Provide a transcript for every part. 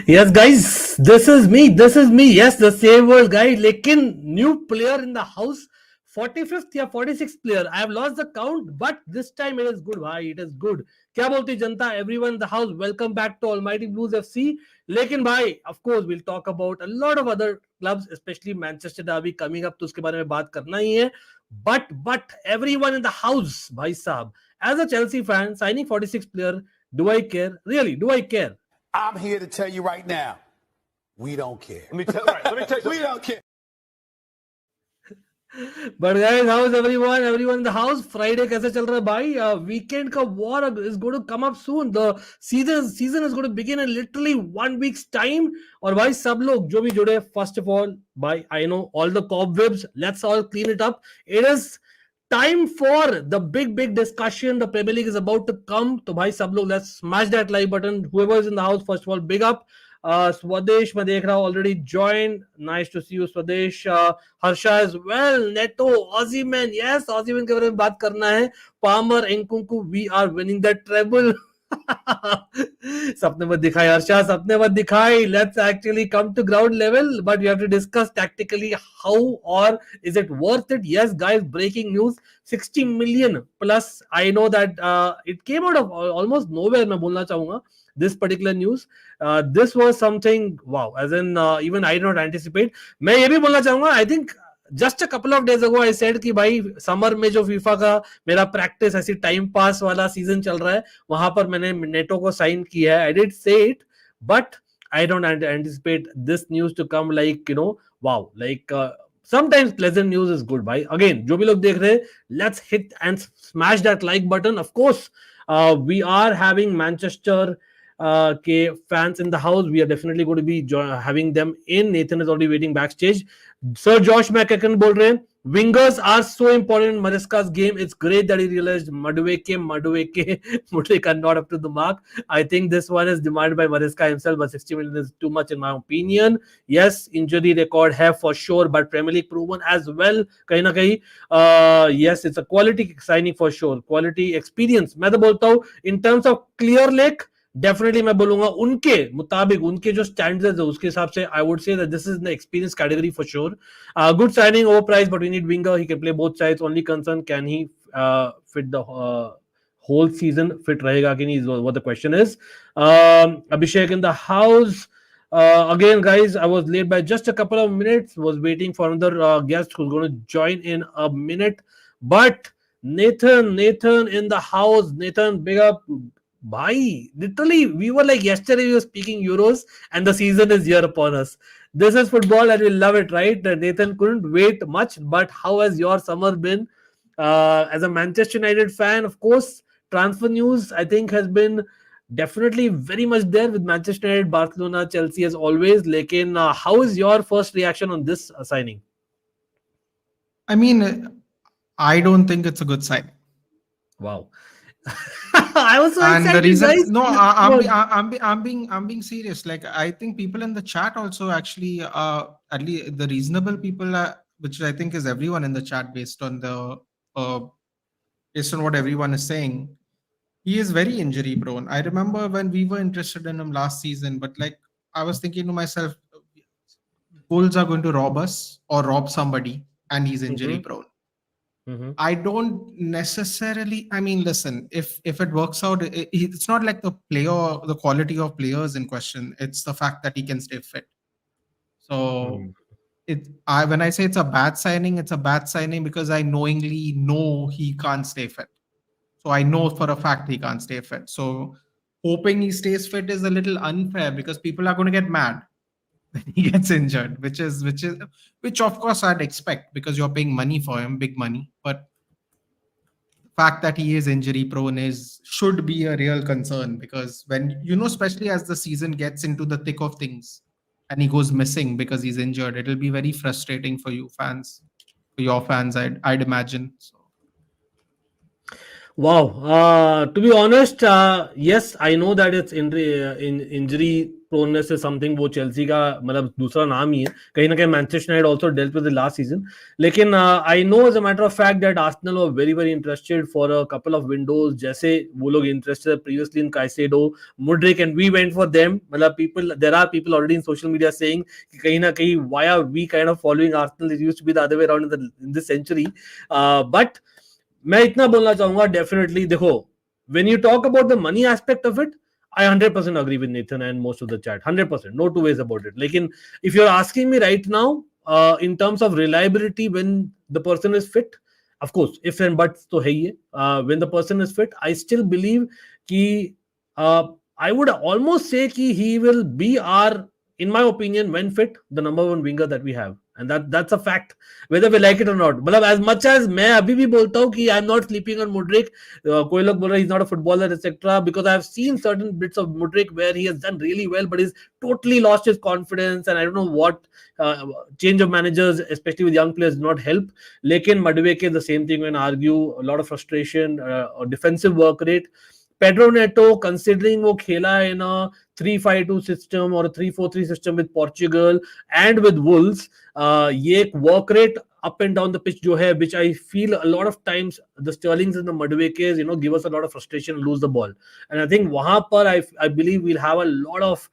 Yes, guys, this is me. This is me. Yes, the same world guy. Lekin new player in the house. 45th या 46th player. I have lost the count, but this time it is good. भाई, it is good. क्या बोलती जनता? Everyone in the house, welcome back to Almighty Blues FC. लेकिन भाई, of course, we'll talk about a lot of other clubs, especially Manchester Derby coming up. तो उसके बारे में बात करना ही है. But everyone in the house, भाई साहब, as a Chelsea fan, signing 46th player, do I care? Really, do I care? I'm here to tell you right now, we don't care. Let me tell you We don't care. But guys, how is everyone? Everyone in the house? Friday कैसे चल रहा है भाई? Weekend का war is going to come up soon. The season is going to begin in literally 1 week's time. और भाई सब लोग जो भी जुड़े, first of all, भाई I know all the cobwebs. Let's all clean it up. It is time for the big discussion. The Premier League is about to come. तो भाई सब लोग let's smash that like button. Whoever is in the house, first of all, big up. Swadesh मैं देख रहा हूँ already joined. Nice to see you Swadesh. Harsha as well. Neto, OSIMHEN, yes, OSIMHEN के बारे में बात करना है. Palmer, Nkunku, we are winning that treble. सपने मत दिखाई हर्षा, सपने मत दिखाई. Let's actually come to ground level, but we have to discuss tactically how or is it worth it. Yes guys, breaking news, 60 million plus. I know that it came out of almost nowhere. मैं बोलना चाहूंगा this particular news. This was something wow, as in even I did not anticipate. मैं ये भी बोलना चाहूंगा, I think just a couple of days ago I said कि भाई समर में जो फीफा का मेरा प्रैक्टिस ऐसी टाइम पास वाला सीजन चल रहा है, वहां पर मैंने नेटो को साइन किया है. I did say it, but I don't anticipate this news to come like, you know, wow, like sometimes pleasant news is good. भाई again जो भी लोग देख रहे हैं, let's hit and smash that like button. Of course, we are having Manchester fans in the house. We are definitely going to be having them in. Nathan is already waiting backstage. Sir Josh McEachran बोल रहे हैं, wingers are so important in Maresca's game. It's great that he realized Mudryk are not up to the mark. I think this one is demanded by Maresca himself, but 60 million is too much in my opinion. Yes, injury record है for sure, but Premier League proven as well. कहीं ना कहीं yes, it's a quality signing for sure. Quality experience. मैं तो बोलता हूँ in terms of clear lake, definitely मैं बोलूंगा उनके मुताबिक, उनके जो स्टैंडर्ड्स है उसके हिसाब से I would say that this is the experience category for sure. Good signing, over price, but we need winger. He can play both sides. Only concern, can he fit the whole season? Fit rahega ki nahi is what the question is. Abhishek in the house. Again guys, I was late by just a couple of minutes, was waiting for another guest who's going to join in a minute. But Nathan in the house. Nathan, big up. Bhai, literally, we were like yesterday we were speaking Euros and the season is here upon us. This is football and we love it, right? Nathan couldn't wait much, but how has your summer been? As a Manchester United fan, of course, transfer news I think has been definitely very much there with Manchester United, Barcelona, Chelsea as always. Lekin, how is your first reaction on this signing? I mean, I don't think it's a good sign. Wow. I was so And excited, the reason, guys. no, I'm being serious. Like, I think people in the chat also actually, at least the reasonable people, which I think is everyone in the chat, based on what everyone is saying, he is very injury prone. I remember when we were interested in him last season, but like I was thinking to myself, Bulls are going to rob us or rob somebody, and he's injury prone. I don't necessarily, I mean, listen, if it works out, it's not like the quality of players in question. It's the fact that he can stay fit. So when I say it's a bad signing because I knowingly know he can't stay fit. So I know for a fact he can't stay fit. So hoping he stays fit is a little unfair because people are going to get mad when he gets injured, which of course I'd expect because you're paying money for him, big money. But the fact that he is injury prone should be a real concern, because when, you know, especially as the season gets into the thick of things and he goes missing because he's injured, it'll be very frustrating for you fans, for your fans, I'd imagine. So. Wow. To be honest, yes, I know that it's injury proneness is something वो Chelsea का मतलब दूसरा नाम ही है. कहीं ना कहीं Manchester United also dealt with it last season. लेकिन I know as a matter of fact that Arsenal were very very interested for a couple of windows. जैसे वो लोग interested previously in Caicedo, Mudryk, and we went for them. मतलब there are people already in social media saying कि कहीं ना कहीं why are we kind of following Arsenal? It used to be the other way around in this century. But मैं इतना बोलना चाहूंगा definitely देखो, when you talk about the money aspect of it, I 100% agree with Nathan and most of the chat. 100%, no two ways about it. Like, if you're asking me right now, in terms of reliability, when the person is fit, of course, if and buts to hai hai. When the person is fit, I still believe ki I would almost say ki he will be our, in my opinion, when fit, the number one winger that we have. And that's a fact, whether we like it or not. But as much as मैं अभी भी बोलता हूँ कि I'm not sleeping on Mudryk, कोई लोग बोल रहे he's not a footballer, etc. Because I've seen certain bits of Mudryk where he has done really well, but he's totally lost his confidence, and I don't know what change of managers, especially with young players, do not help. लेकिन Madueke, the same thing when argue, a lot of frustration, defensive work rate. Pedro Neto, considering वो खेला in a 3-5-2 system or a 3-4-3 system with Portugal and with Wolves, ये एक work rate up and down the pitch जो है, which I feel a lot of times the Sterlings and the Maduekes, give us a lot of frustration and lose the ball. And I think वहाँ पर I believe we'll have a lot of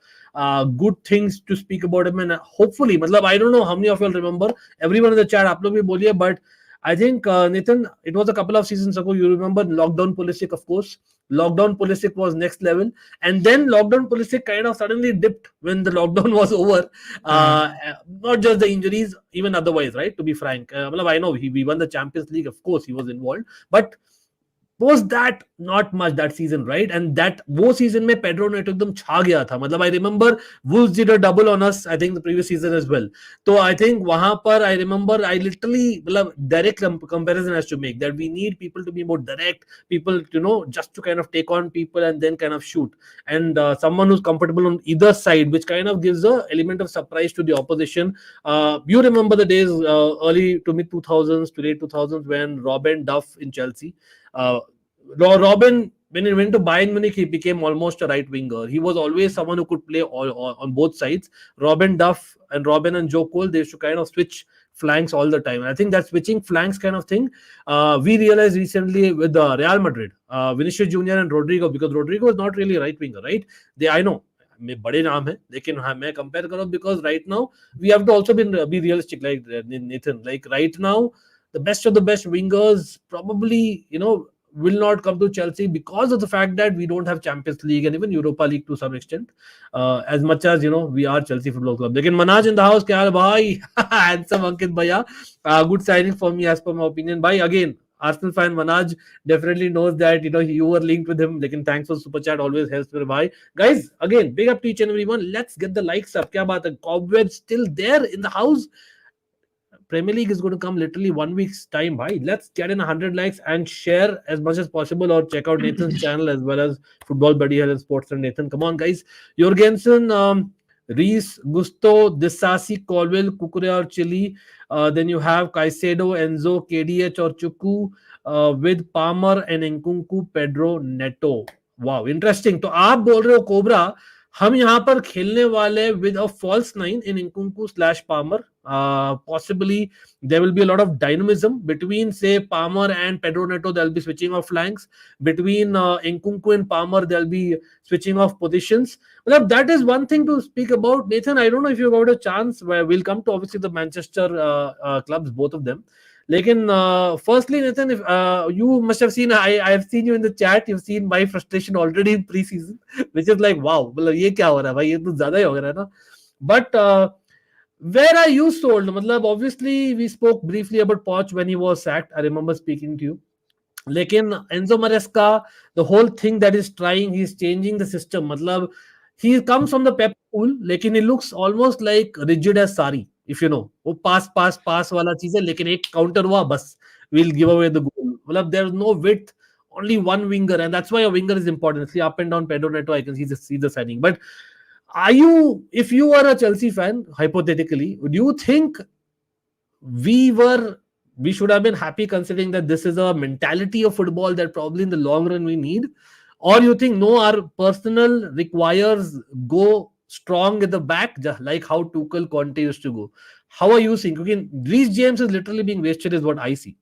good things to speak about him, and hopefully, मतलब I don't know how many of you all remember, everyone in the chat आप लोग भी बोलिए, but I think Nathan, it was a couple of seasons ago, you remember lockdown Pulisic, of course. Lockdown Pulisic was next level, and then lockdown Pulisic kind of suddenly dipped when the lockdown was over. Not just the injuries, even otherwise, right? To be frank, I know we won the Champions League, of course he was involved, but was that not much that season, right? And that वो season में Pedro Neto एकदम छा गया था. मतलब I remember Wolves did a double on us, I think the previous season as well. So I think वहाँ पर I remember I literally मतलब direct comparison has to make that we need people to be more direct, people just to kind of take on people and then kind of shoot, and someone who's comfortable on either side, which kind of gives a element of surprise to the opposition. You remember the days early to mid 2000s to late 2000s when Robin Duff in Chelsea. Robin, when he went to Bayern Munich, he became almost a right winger. He was always someone who could play on both sides. Robin Duff and Joe Cole, they used to kind of switch flanks all the time. And I think that switching flanks kind of thing, we realized recently with Real Madrid, Vinicius Junior and Rodrigo, because Rodrigo is not really a right winger, right? I know. बड़े नाम है, लेकिन हाँ मैं compare करूँ, because right now we have to also be realistic, like Nathan, like right now the best of the best wingers probably will not come to Chelsea because of the fact that we don't have Champions League and even Europa League to some extent, as much as we are Chelsea Football Club. लेकिन Manaj in the house, क्या हाल भाई? Handsome Ankit भैया, good signing for me as per my opinion. Bhai, again Arsenal fan Manaj definitely knows that you were linked with him. लेकिन thanks for super chat, always helps me. Bhai, guys, again big up to each and everyone. Let's get the likes up. क्या बात है? Cobweb still there in the house. Premier League is going to come literally 1 week's time. Bhai, let's get in 100 likes and share as much as possible, or check out Nathan's channel as well as Football Buddy Hell and Sports and Nathan. Come on, guys. Jorgensen, Reese, Gusto, Disasi, Colwell, Kukurea or Chili. Then you have Caicedo, Enzo, KDH or Chuku, with Palmer and Nkunku, Pedro Neto. Wow, interesting. तो आप बोल रहे हो cobra, हम यहाँ पर खेलने वाले with a false nine in Nkunku/Palmer. Possibly there will be a lot of dynamism between, say, Palmer and Pedro Neto. They'll be switching off flanks. Between Nkunku and Palmer, they'll be switching off positions. Well, that is one thing to speak about. Nathan, I don't know if you got a chance. We'll come to obviously the Manchester clubs, both of them. Lekin, firstly, Nathan, if you must have seen, I have seen you in the chat. You've seen my frustration already in preseason, which is like, wow, ये क्या हो रहा है भाई? ये तो ज़्यादा ही हो रहा है ना? But where are you sold? मतलब obviously we spoke briefly about Poch when he was sacked. I remember speaking to you. Lekin Enzo Maresca, the whole thing that he's trying, he's changing the system. मतलब he comes from the Pep school, lekin he looks almost like rigid as Sari. If you know, वो pass वाला चीज है, लेकिन एक counter हुआ बस, we'll give away the goal. मतलब there's no width, only one winger, and that's why a winger is important. See, up and down Pedro Neto, I can see the signing. But if you are a Chelsea fan, hypothetically, would you think we should have been happy considering that this is a mentality of football that probably in the long run we need? Or you think no, our personal requires go strong at the back, just like how Tuchel Conte used to go. How are you seeing? Okay, Reece James is literally being wasted, is what I see.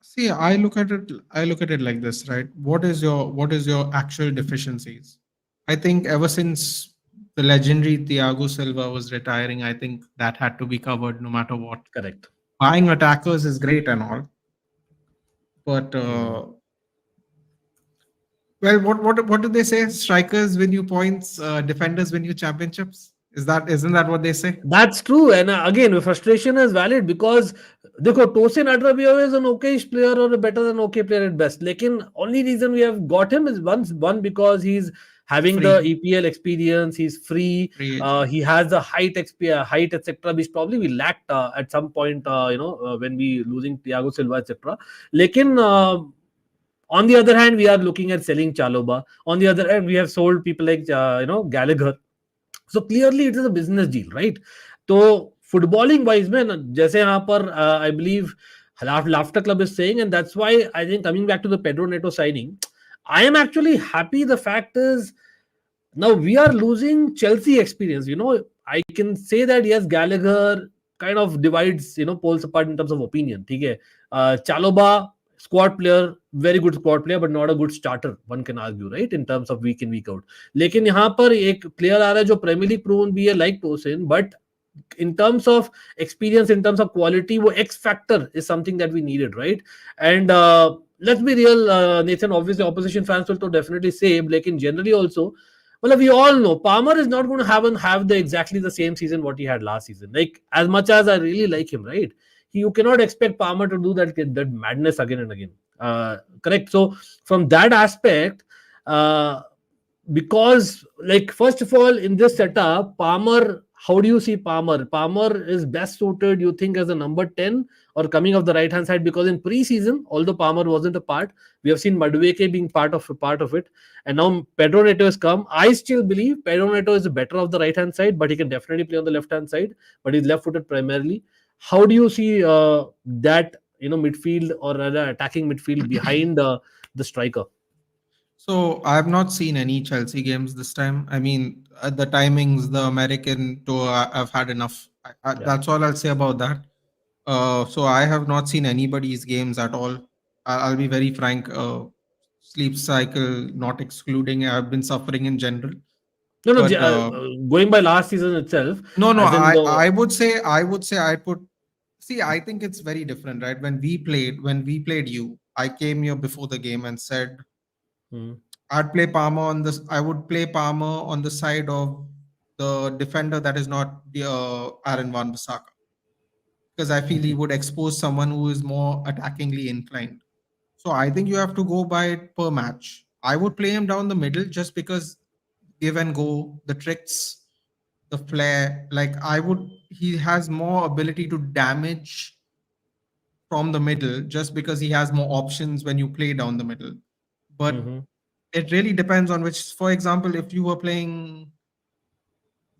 See, I look at it. I look at it like this, right? What is your actual deficiencies? I think ever since the legendary Thiago Silva was retiring, I think that had to be covered no matter what. Correct. Buying attackers is great and all, but Mhm. well, what do they say? Strikers win you points, defenders win you championships. Isn't that what they say? That's true, and again, the frustration is valid because देखो Tosin Adrabio is an okayish player or a better than okay player at best. लेकिन only reason we have got him is one because he's having the Free, EPL experience, he's free, free agent. he has the height etc. which probably we lacked at some point, when we losing Thiago Silva etc. लेकिन on the other hand, we are looking at selling Chaloba. On the other hand, we have sold people like Gallagher. So clearly it is a business deal, right? तो footballing wise में जैसे यहाँ पर I believe Laughter Club is saying, and that's why I think coming back to the Pedro Neto signing, I am actually happy. The fact is, now we are losing Chelsea experience. I can say that yes, Gallagher kind of divides, poles apart in terms of opinion. Okay, Chaloba, squad player, very good squad player, but not a good starter. One can argue, right, in terms of week in week out. लेकिन यहाँ पर एक player आ रहा है जो Premier League proven भी है, like Tosin, but in terms of experience, in terms of quality, wo X factor is something that we needed, right? And let's be real, Nathan. Obviously, opposition fans will to definitely say, like in generally also, well, we all know Palmer is not going to have the exactly the same season what he had last season. Like as much as I really like him, right? You cannot expect Palmer to do that madness again and again. Correct. So from that aspect, because like first of all in this setup, Palmer. How do you see Palmer? Palmer is best suited, you think, as a number 10 or coming off the right hand side, because in preseason, although Palmer wasn't a part, we have seen Mudryk being part of it, and now Pedro Neto has come. I still believe Pedro Neto is better off the right hand side, but he can definitely play on the left hand side. But he's left footed primarily. How do you see that midfield or rather attacking midfield behind the striker? So I have not seen any Chelsea games this time. I mean, the timings, the American tour, I've had enough. Yeah. That's all I'll say about that. So I have not seen anybody's games at all. I'll be very frank. Sleep cycle, not excluding. I've been suffering in general. No, no. But Going by last season itself, no, as in I the. would say I put. See, I think it's very different, right? When we played you, I came here before the game and said Hmm. I'd play Palmer on this. I would play Palmer on the side of the defender that is not the Aaron Wan-Bissaka, because I feel he would expose someone who is more attackingly inclined. So I think you have to go by it per match. I would play him down the middle just because give and go, the tricks, the flair. Like he has more ability to damage from the middle just because he has more options when you play down the middle. But Mhm. it really depends on which. For example, if you were playing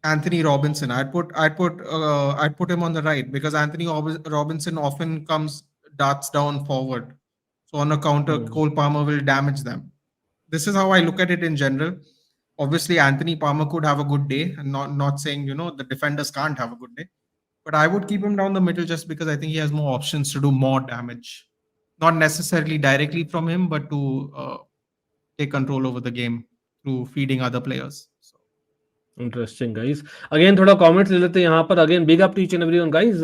Anthony Robinson, I'd put him on the right because Anthony Robinson often comes darts down forward. So on a counter, Mhm. Cole Palmer will damage them. This is how I look at it in general. Obviously, Anthony Palmer could have a good day, and not saying the defenders can't have a good day, but I would keep him down the middle just because I think he has more options to do more damage, not necessarily directly from him, but to take control over the game through feeding other players. So Interesting, guys. Again, थोड़ा comments ले लेते हैं यहाँ पर. Again, big up to each and everyone, guys.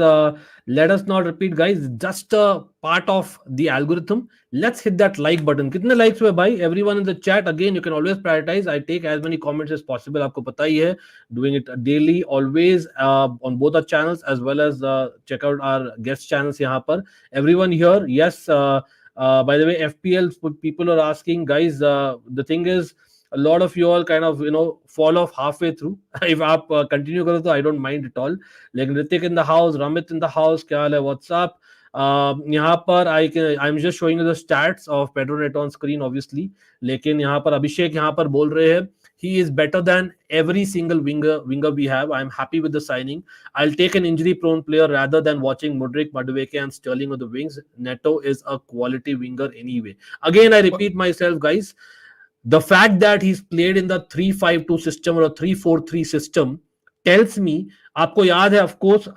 Let us not repeat, guys. Just a part of the algorithm. Let's hit that like button. कितने likes हुए भाई? Everyone in the chat. Again, you can always prioritize. I take as many comments as possible. आपको पता ही है. Doing it daily, always on both our channels as well as check out our guest channels यहाँ पर. Everyone here, yes. By the way, FPL people are asking, guys. The thing is, a lot of you all kind of fall off halfway through. If आप continue करो तो I don't mind at all. लेकिन Hrithik in the house, Ramit in the house, क्या हाल है? What's up? यहाँ पर I'm just showing you the stats of Pedro Neto on screen, obviously. लेकिन यहाँ पर अभिषेक यहाँ पर बोल रहे हैं he is better than every single winger we have. I'm happy with the signing. I'll take an injury-prone player rather than watching Mudryk, Madueke, and Sterling on the wings. Neto is a quality winger anyway. Again, I repeat myself, guys. The fact that he's played in the 3-5-2 system or a 3-4-3 system tells me, आपको याद है of course,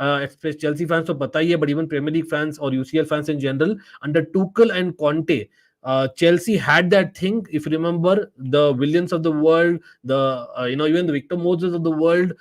Chelsea fans तो पता ही है, but even Premier League fans or UCL fans in general, under Tuchel and Conte, Chelsea had that thing. If you remember, the Williams of the world, the even the Victor Moses of the world,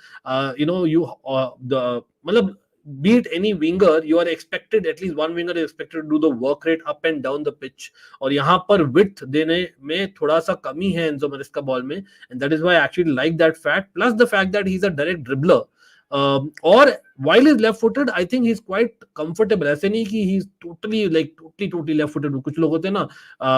मतलब be it any winger, you are expected, at least one winger is expected to do the work rate up and down the pitch. और यहाँ पर width देने में थोड़ा सा कमी है एंजो मैरेस्का बॉल में, and that is why I actually like that fact. Plus the fact that he's a direct dribbler. Or while he's left-footed, I think he's quite comfortable. ऐसे नहीं कि he's totally left-footed. कुछ लोग होते हैं ना,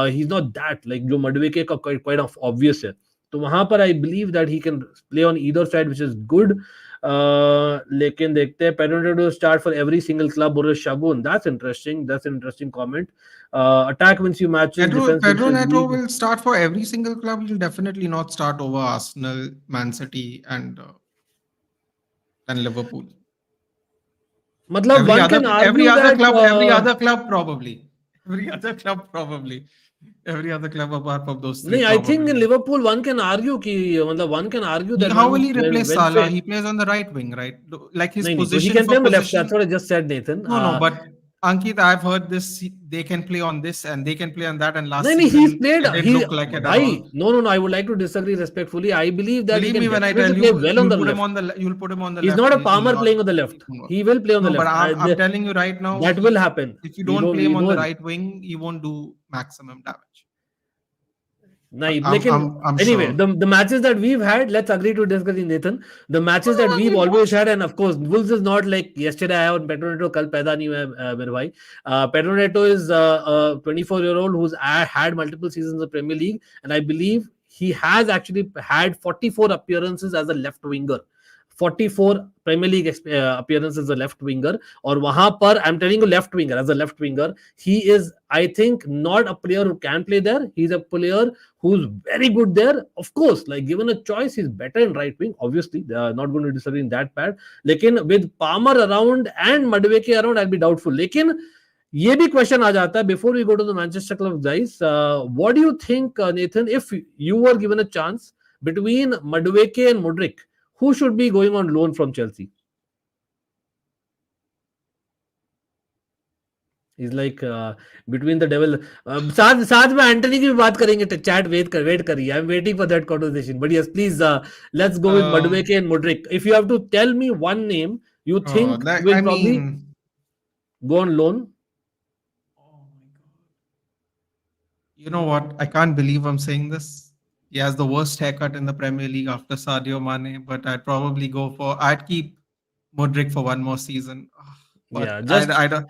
he's not that, like जो मडवेके का quite obvious है. तो वहां पर I believe that he can play on either side, which is good. लेकिन देखते हैं, Pedro Neto start for every single club or a Shagun. That's interesting. That's an interesting comment. Attack wins you matches. Pedro Neto will start for every single club. He'll definitely not start over Arsenal, Man City, and Liverpool. मतलब one can argue every other that, club, every other club probably. Every other club probably. Every other club apart from those three. I think in Liverpool one can argue that how will he replace Salah? He plays on the right wing, right? Like his position. He can play on the left. That's what I just said, Nathan. No, but Ankit, I've heard this. They can play on this and they can play on that. And last season, he's played. It didn't look like it at all. No. I would like to disagree respectfully. I believe that Believe he me can when I tell play you, well on the left. You'll put him on the He's left. not a Palmer playing on the left. He will play on the left. But I'm telling you right now, that will happen. If you don't play him on the right wing, he won't do maximum damage. Anyway, sure. the matches that we've had, let's agree to disagree, Nathan. The matches that we've always had, and of course, Wolves is not like yesterday I and Pedro Neto kal paida nahi hua mere bhai. Pedro Neto is a 24-year-old who's had multiple seasons in the Premier League, and I believe he has actually had 44 appearances as a left winger. 44 Premier League appearances as a left winger, or wahan par, I'm telling you, left winger, as a left winger, he is, I think, not a player who can play there. He's a player who's very good there. Of course, like given a choice, he's better in right wing. Obviously, they are not going to disagree in that part. Lekin with Palmer around and Madueke around, I'll be doubtful. Lekin ये भी question आ जाता है before we go to the Manchester club, guys. What do you think, Nathan, if you were given a chance between Madueke and Mudryk, who should be going on loan from Chelsea? He's like between the devil. साथ में Antony की भी बात करेंगे. Chat wait करिए. I'm waiting for that conversation. But yes, please let's go with Madueke and Mudryk. If you have to tell me one name you think will probably go on loan. Oh my God! You know what? I can't believe I'm saying this. He has the worst haircut in the Premier League after Sadio Mane, but I'd keep Mudryk for one more season. But yeah, I don't.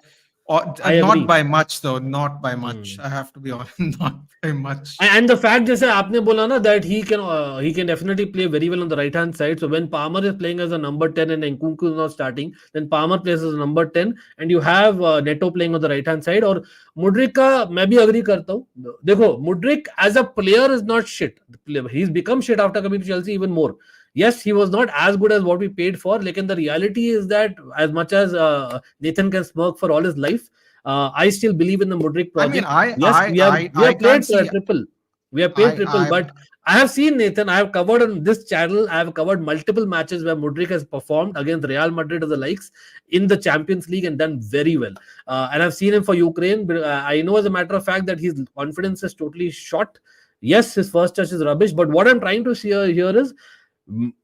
Not by much though. Not by much. I have to be honest. Not by much. And the fact, जैसे आपने बोला ना, that he can definitely play very well on the right hand side. So when Palmer is playing as a number 10 and Nkunku is not starting, then Palmer plays as a number 10, and you have Neto playing on the right hand side. और Mudryk का मैं भी agree करता हूँ. देखो, Mudryk as a player is not shit. He's become shit after coming to Chelsea even more. Yes, he was not as good as what we paid for. Like, the reality is that as much as Nathan can smirk for all his life, I still believe in the Mudryk project. I mean, we have played triple. We have paid triple, but I have seen, Nathan, I have covered on this channel, I have covered multiple matches where Mudryk has performed against Real Madrid or the likes in the Champions League and done very well. And I've seen him for Ukraine. But I know as a matter of fact that his confidence is totally shot. Yes, his first touch is rubbish, but what I'm trying to see here is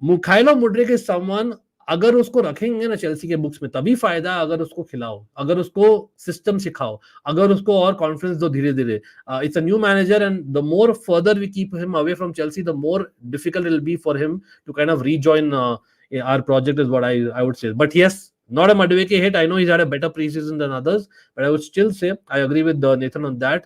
Mykhailo Mudryk is someone, अगर उसको रखेंगे ना Chelsea के books में तभी फायदा, अगर उसको खिलाओ, अगर उसको सिस्टम सिखाओ, अगर उसको और कॉन्फिडेंस दो धीरे धीरे. It's a new manager, and the more further we keep him away from Chelsea, the more difficult it will be for him to kind of rejoin our project, is what I would say. But yes, not a Madueke hit. I know he's had a better preseason than others, but I would still say I agree with Nathan on that.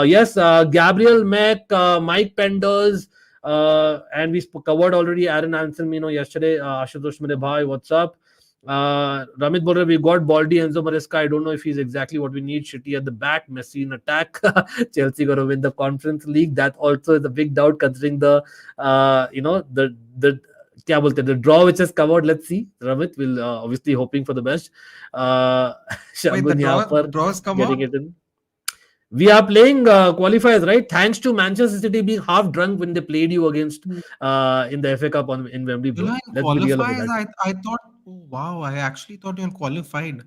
Yes, Gabriel, Mac, Mike Penders, and we covered already Aaron Anselmino yesterday. Ashutosh mere bhai, what's up? Ramit Borre, we got Baldi, Enzo Maresca. I don't know if he's exactly what we need. Shitty at the back, Messi in attack. Chelsea going to win the Conference League. That also is a big doubt considering the the draw which is covered. Let's see. Ramit will obviously hoping for the best. Wait, the draws come getting out? it in. We are playing qualifiers, right? Thanks to Manchester City being half drunk when they played you against in the FA Cup in Wembley, bro. In Let's be real about qualifiers, that. I thought, oh, wow, I actually thought you qualified.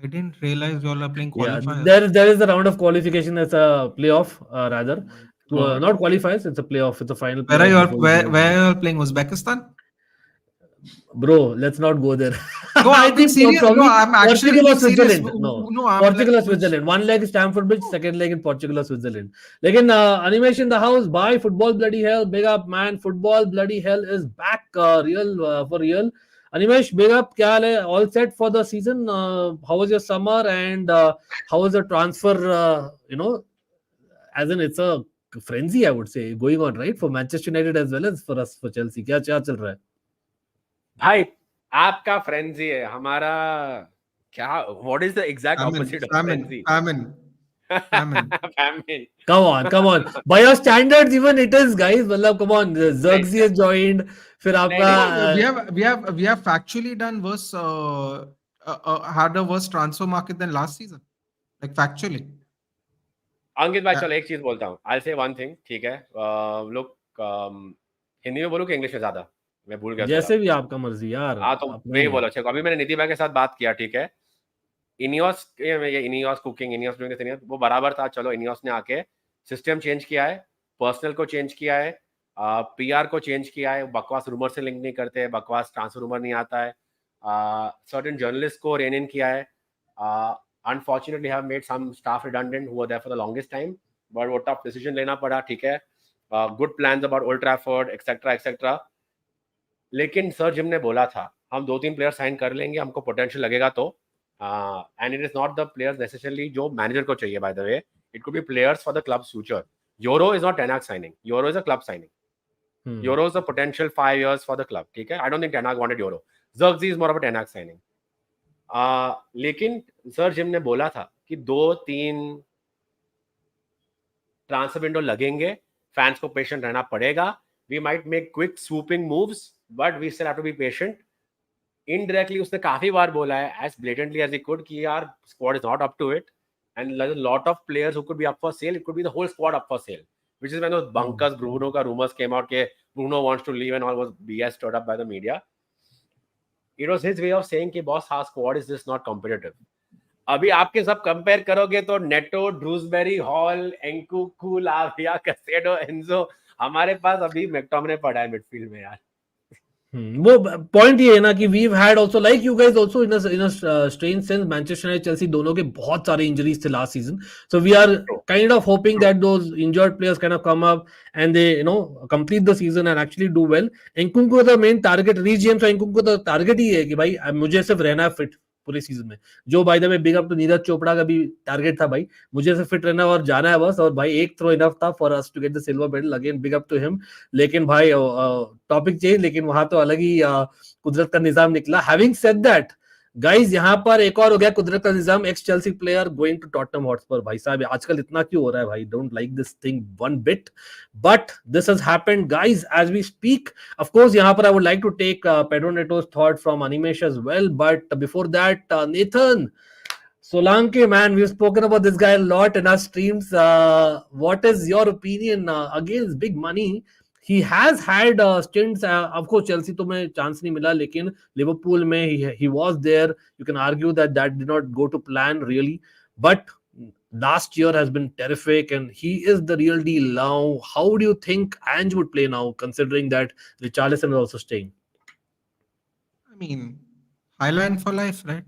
I didn't realize you all are playing Yeah, qualifiers. there is the round of qualification. It's a playoff, rather. Oh my God. Not qualifiers. It's a playoff. It's a final Where are playoff you all, before you go. where are you all playing? Uzbekistan? Bro, let's not go there. No, I I'm being think serious. No, probably I'm actually Portugal or being serious. Switzerland. No, No, I'm like, Portugal or which? Switzerland. One leg is Stamford Bridge, second leg in Portugal or Switzerland. Again, animation in the house. Bye, football bloody hell. Big up, man. Football bloody hell is back. Real for real. Animesh, big up. Kya haal hai? All set for the season. How was your summer and how was the transfer? As in it's a frenzy, I would say, going on, right, for Manchester United as well as for us for Chelsea. क्या क्या चल रहा है? भाई आपका frenzy है, हमारा क्या? What is the exact opposite of frenzy? Famine. Famine. Come on. By your standards, even it is, guys. मतलब, come on. Xerxes has joined. फिर आपका We have factually done worse, had a worse transfer market than last season. Like factually. अंकित भाई चलो एक चीज बोलता हूँ. I'll say one thing, ठीक है? लोग हिंदी में बोलूं कि इंग्लिश में ज्यादा? मैं भूल गया. जैसे भी आपका मर्जी यार. हाँ तो मैं ही बोला. अच्छा, अभी मैंने निधि भाई के साथ बात किया, ठीक है? इनियोस कुकिंग, इनियोस डूइंग, वो बराबर था. चलो इनियोस ने आके सिस्टम चेंज किया है, पर्सनल को चेंज किया है, पीआर को चेंज किया है. बकवास रूमर से लिंक नहीं करते, बकवास ट्रांसफर रूमर नहीं आता है. सर्टेन जर्नलिस्ट को रेन इन किया है. Unfortunately have made some staff redundant who were there for the longest time, but वो टफ डिसीजन लेना पड़ा, ठीक है? Good plans about Old Trafford etcetera etcetera. लेकिन सर जिम ने बोला था हम 2-3 प्लेयर साइन कर लेंगे, हमको पोटेंशियल लगेगा तो. And it is not the players necessarily जो मैनेजर को चाहिए. By the way, it could be players for the clubs future. Yoro is not Ten Hag signing, Yoro is a club signing. Yoro is a potential 5 years for the club, ठीक है? I don't think Ten Hag wanted Yoro. Zirkzee is more of a Ten Hag signing. लेकिन sir Jim ने बोला था कि 2-3 transfer window लगेंगे, fans को patient रहना पड़ेगा. We might make quick swooping moves, but we still have to be patient. Indirectly उसने काफी बार बोला है as blatantly as he could कि यार squad is not up to it, and there's a lot of players who could be up for sale. It could be the whole squad up for sale, which is when those bunkers Bruno का rumors came out कि Bruno wants to leave and all was BS stirred up by the media. It was his way of saying कि boss our squad is just not competitive. अभी आपके सब compare करोगे तो NATO, ड्रूसबेरी, hall, एंकुकू, लाविया, Caicedo, Enzo, हमारे पास अभी McTominay पड़ा है मिडफील्ड में यार. वो पॉइंट ये है ना कि we've had also like you guys also in a strange sense Manchester United Chelsea दोनों के बहुत सारे injuries थे last season, so we are kind of hoping that those injured players kind of come up and they complete the season and actually do well. Nkunku को the main target Reece James और Nkunku को तो target ही है कि भाई मुझे सिर्फ रहना है fit पूरे सीजन में. जो by the way big up to Neeraj Chopra का भी टारगेट था भाई, मुझे से फिट रहना और जाना है बस. और भाई एक थ्रो इनफ था for us to get the silver medal. Again big up to him. लेकिन भाई टॉपिक चेंज, लेकिन वहां तो अलग ही कुदरत का निजाम निकला. हैविंग सेड दैट गाइज, यहाँ पर एक और हो गया कुदरत का निजाम. Ex Chelsea player going to Tottenham Hotspur. भाई साहब आजकल इतना क्यों हो रहा है भाई? Don't like this thing one bit, but this has happened guys as we speak. Of course यहाँ पर I would like to take Pedro Neto's thought from Animesh as well, but before that, Nathan Solanke, man, we've spoken about this guy a lot in our streams. What is your opinion? Again, it's big money. He has had stints. Of course, Chelsea तो में chance नहीं मिला, लेकिन Liverpool में he was there. You can argue that did not go to plan really, but last year has been terrific and he is the real deal now. How do you think Ange would play now, considering that Richarlison is also staying? I mean, highline for life, right?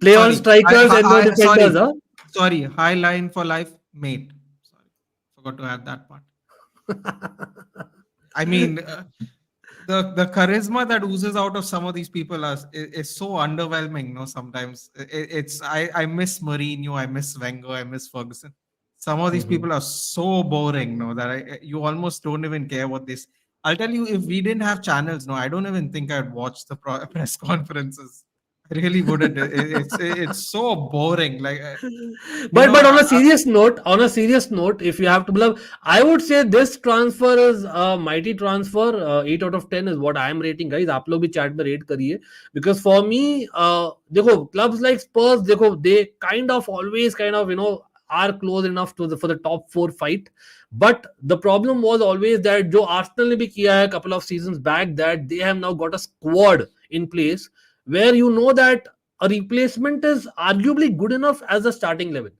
Play on strikers and no defenders, huh? Sorry, high line for life, mate. Sorry, forgot to add that part. I mean, the charisma that oozes out of some of these people is so underwhelming. Sometimes I miss Mourinho, I miss Wenger, I miss Ferguson. Some of these people are so boring, that you almost don't even care what this. I'll tell you, if we didn't have channels, I don't even think I'd watch the press conferences. I really wouldn't. It's so boring. Like, But on a serious note, if you have to believe, I would say this transfer is a mighty transfer. 8 out of 10 is what I am rating, guys. आप लोग भी chat में rate करिए, because for me, देखो clubs like Spurs, देखो they kind of always are close enough to for the top 4 fight. But the problem was always that जो Arsenal ने भी किया है couple of seasons back, that they have now got a squad in place where you know that a replacement is arguably good enough as a starting level,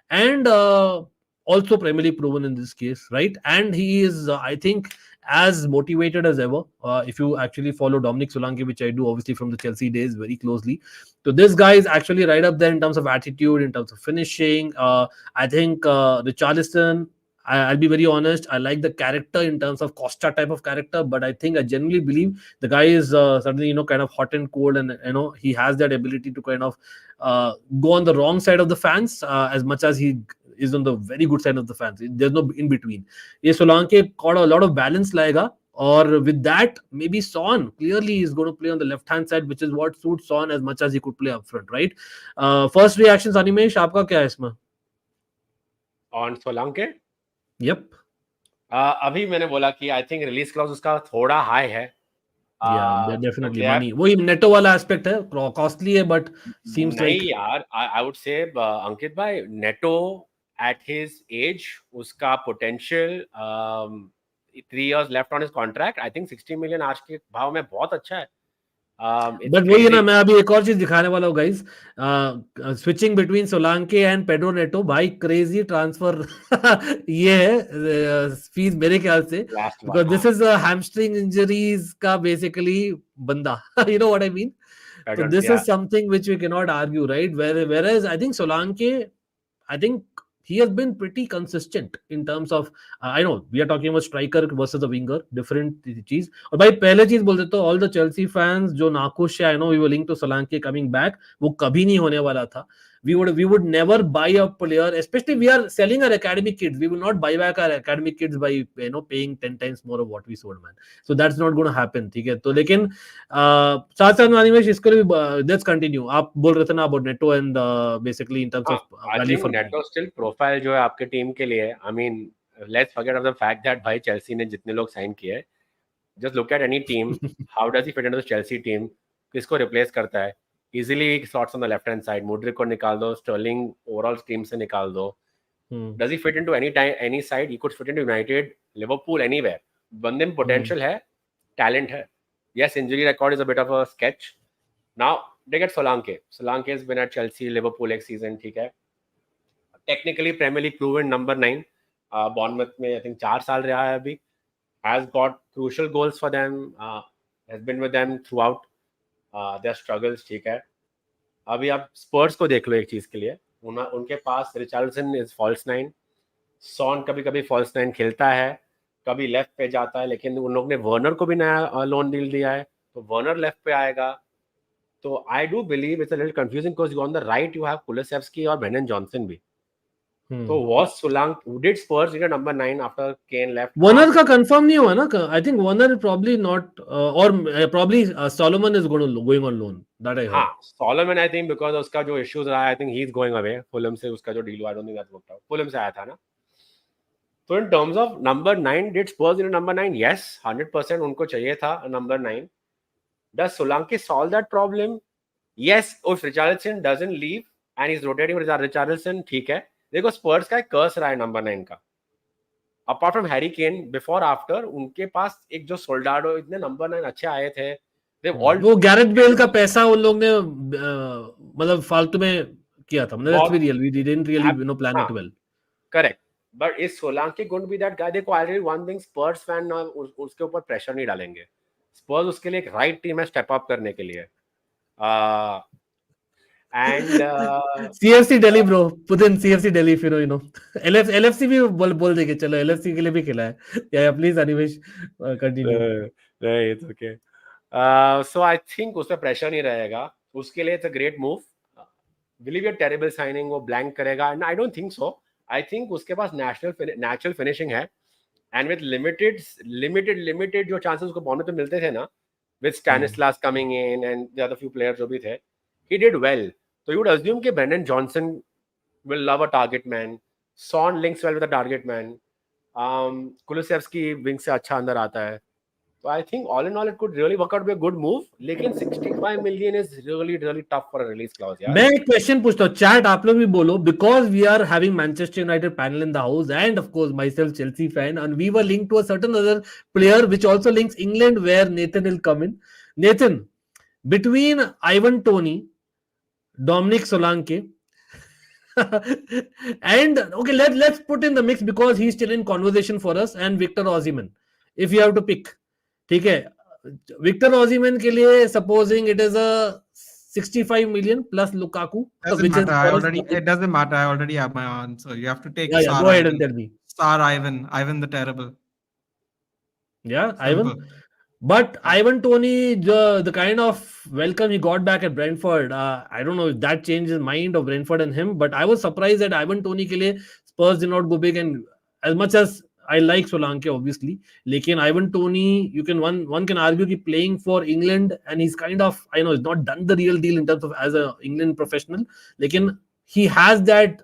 and also primarily proven in this case, right? And he is, I think, as motivated as ever. If you actually follow Dominic Solanke, which I do obviously from the Chelsea days very closely, so this guy is actually right up there in terms of attitude, in terms of finishing. I think Richarlison, I'll be very honest, I like the character in terms of Costa type of character, but I think I genuinely believe the guy is suddenly kind of hot and cold, and he has that ability to kind of go on the wrong side of the fans as much as he is on the very good side of the fans. There's no in between. Yes, Solanke got a lot of balance laega, or with that maybe Son clearly is going to play on the left hand side, which is what suits Son as much as he could play up front, right? First reactions, Animesh, आपका क्या है इसमें? On Solanke, Yep. अभी मैंने बोला कि I think release clause उसका थोड़ा हाई है. Yeah, definitely money. वही नेटो वाला एस्पेक्ट है, कॉस्टली है, बट seems नहीं like यार, आई वुड से अंकित भाई, नेटो एट हिज एज, उसका potential, 3 years left on his contract, I think 60 million आज के भाव में बहुत अच्छा है. बट वही है ना, मैं अभी एक और चीज दिखाने वाला हूँ guys. Switching between सोलांके and Pedro Neto, भाई क्रेजी ट्रांसफर ये है फीस मेरे ख्याल से, because this is hamstring injuries का बेसिकली बंदा. You know what I mean. So this is something which we cannot argue, right? Whereas I think Solanke, I think he has been pretty consistent in terms of I know we are talking about striker versus a winger, different चीज. और भाई पहले चीज बोल देता हूँ, all the Chelsea fans जो नाखुश है, I know we were linked to Solanke coming back, वो कभी नहीं होने वाला था. We would never buy a player, especially we are selling our academy kids. We will not buy back our academy kids by paying 10 times more of what we sold, man. So that's not going to happen. ठीक है, तो लेकिन साथ साथ में इसको भी let's continue. आप बोल रहे थे ना about Neto and basically in terms of value for Neto still profile जो है आपके टीम के लिए. I mean, let's forget of the fact that भाई Chelsea ने जितने लोग साइन किए, just look at any team, how does he fit into the Chelsea team? किसको replace करता है? Easily slots on the left hand side. Mudryk को निकाल दो, Sterling overall team से निकाल दो. Does he fit into any side? He could fit into United, Liverpool, anywhere. बंदे में potential है, talent है. Yes, injury record is a bit of a sketch. Now they get Solanke. Solanke has been at Chelsea, Liverpool एक season, ठीक है. Technically Premier League proven number 9. Bournemouth में I think 4 साल रहा है अभी. Has got crucial goals for them. Has been with them throughout their struggles, ठीक है. अभी आप स्पर्स को देख लो एक चीज के लिए, उनके पास रिचार्डसन इज फॉल्स 9, सॉन कभी कभी फॉल्स 9 खेलता है, कभी लेफ्ट पे जाता है, लेकिन उन लोग ने वर्नर को भी नया लोन डील दिया है, तो वर्नर लेफ्ट पे आएगा. तो I do believe it's a little confusing because on the right you have Kulusevski और ब्रेंडन जॉनसन भी. तो was Solanke, did Spurs need a number 9 after Kane left? Warner का कंफर्म नहीं हुआ ना. I think Warner probably not, or probably Solomon is going on loan. That I heard. हाँ, Solomon I think because उसका जो issues रहा, I think he's going away. Fulham से उसका जो deal हुआ, I don't think that worked out. Fulham से आया था ना. So in terms of number 9, did Spurs need a number 9? Yes, 100% उनको चाहिए था number 9. Does Solanke solve that problem? Yes, if Richarlison doesn't leave and he's rotating with Richarlison, ठीक है. देखो स्पर्स का एक कर्स रहा है नंबर 9 का. Apart from Harry Kane, before after उनके पास एक जो सोल्डाडो, इतने नंबर 9 अच्छे आए थे. वो गैरेट बेल का पैसा उन लोग ने मतलब फालतू में किया था. मतलब let's be real, we didn't really plan it well. Correct. But is Solanke going to be that guy? देखो already one thing, Spurs fan उसके ऊपर प्रेशर नहीं डालेंगे. Spurs उसके लिए एक राइट टीम है स्टेप अप करने के लिए. And CFC Delhi bro, put in CFC Delhi if you know. LFC भी बोल देंगे, चलो LFC के लिए भी खेला है. Yeah, please Animesh continue. नहीं, it's okay. So I think उसमें प्रेशर नहीं रहेगा. उसके लिए it's a great move. Believe it, terrible signing, वो blank करेगा. And I don't think so. I think उसके पास natural finishing है. And with limited जो chances उसको बॉर्नर पे मिलते थे ना, with Stanislas coming in and the other few players जो भी थे, he did well. So you would assume that Brendan Johnson will love a target man. Son links well with a target man. Kulusevski wing से अच्छा अंदर आता है. So I think all in all it could really work out to be a good move. लेकिन 65 million is really tough for a release clause. यार. मैं एक question पूछता हूँ, चैट आप लोग भी बोलो, because we are having Manchester United panel in the house and of course myself Chelsea fan and we were linked to a certain other player which also links England where Nathan will come in. Nathan, between Ivan Toney, Dominic Solanke, and okay, let's put in the mix because he's still in conversation for us, and Victor Osimhen. If you have to pick, ठीक है, Victor Osimhen के लिए supposing it is a 65 million plus Lukaku. It doesn't matter. I already have my answer. You have to take yeah, go ahead and tell me. Star Ivan the Terrible. Yeah, Simple. Ivan. But Ivan Toney, the kind of welcome he got back at Brentford, I don't know if that changed his mind of Brentford and him, but I was surprised that Ivan Toney ke liye Spurs did not go big. And as much as I like Solanke, obviously, lekin Ivan Toney, you can one can argue he playing for England and he's kind of, I know he's not done the real deal in terms of as a England professional, lekin he has that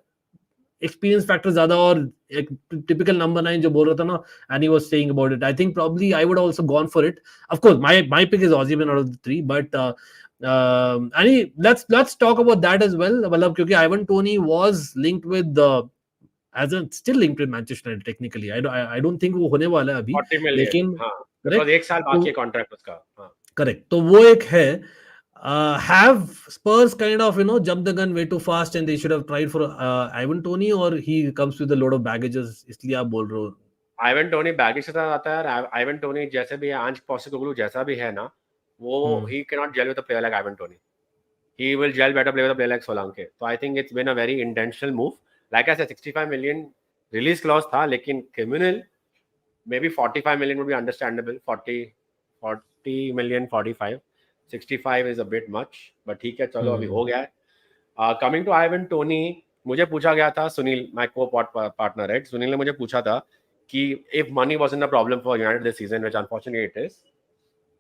experience factor ज़्यादा और एक typical number 9 जो बोल रहा था ना, and he was saying about it. I think probably I would also gone for it. Of course, my pick is Osimhen out of the three, but let's talk about that as well. मतलब क्योंकि Ivan Toney was linked with still linked with Manchester United technically. I don't think वो होने वाला है अभी. 40 million. लेकिन correct. एक साल बाकी है contract उसका. Correct. तो वो एक है. Have Spurs kind of jumped the gun way too fast and they should have tried for Ivan Toney, or he comes with a load of baggages, इसलिए आप बोल रहे हो? Ivan Toney baggage के साथ आता है. Ivan Toney जैसे भी है, आंच पोस्टेकोग्लू जैसा भी है ना, वो he cannot gel with a player like Ivan Toney. He will gel better play with a player like Solanke. So I think it's been a very intentional move. Like I said, 65 million release clause था, लेकिन criminal maybe 45 million would be understandable. 40 million, 45. 65 is a bit much, but ठीक है, चलो अभी हो गया है. Coming to Ivan Toney, मुझे पूछा गया था, Sunil, my co-partner, right? Sunil ने मुझे पूछा था कि if money wasn't a problem for United this season, which unfortunately it is,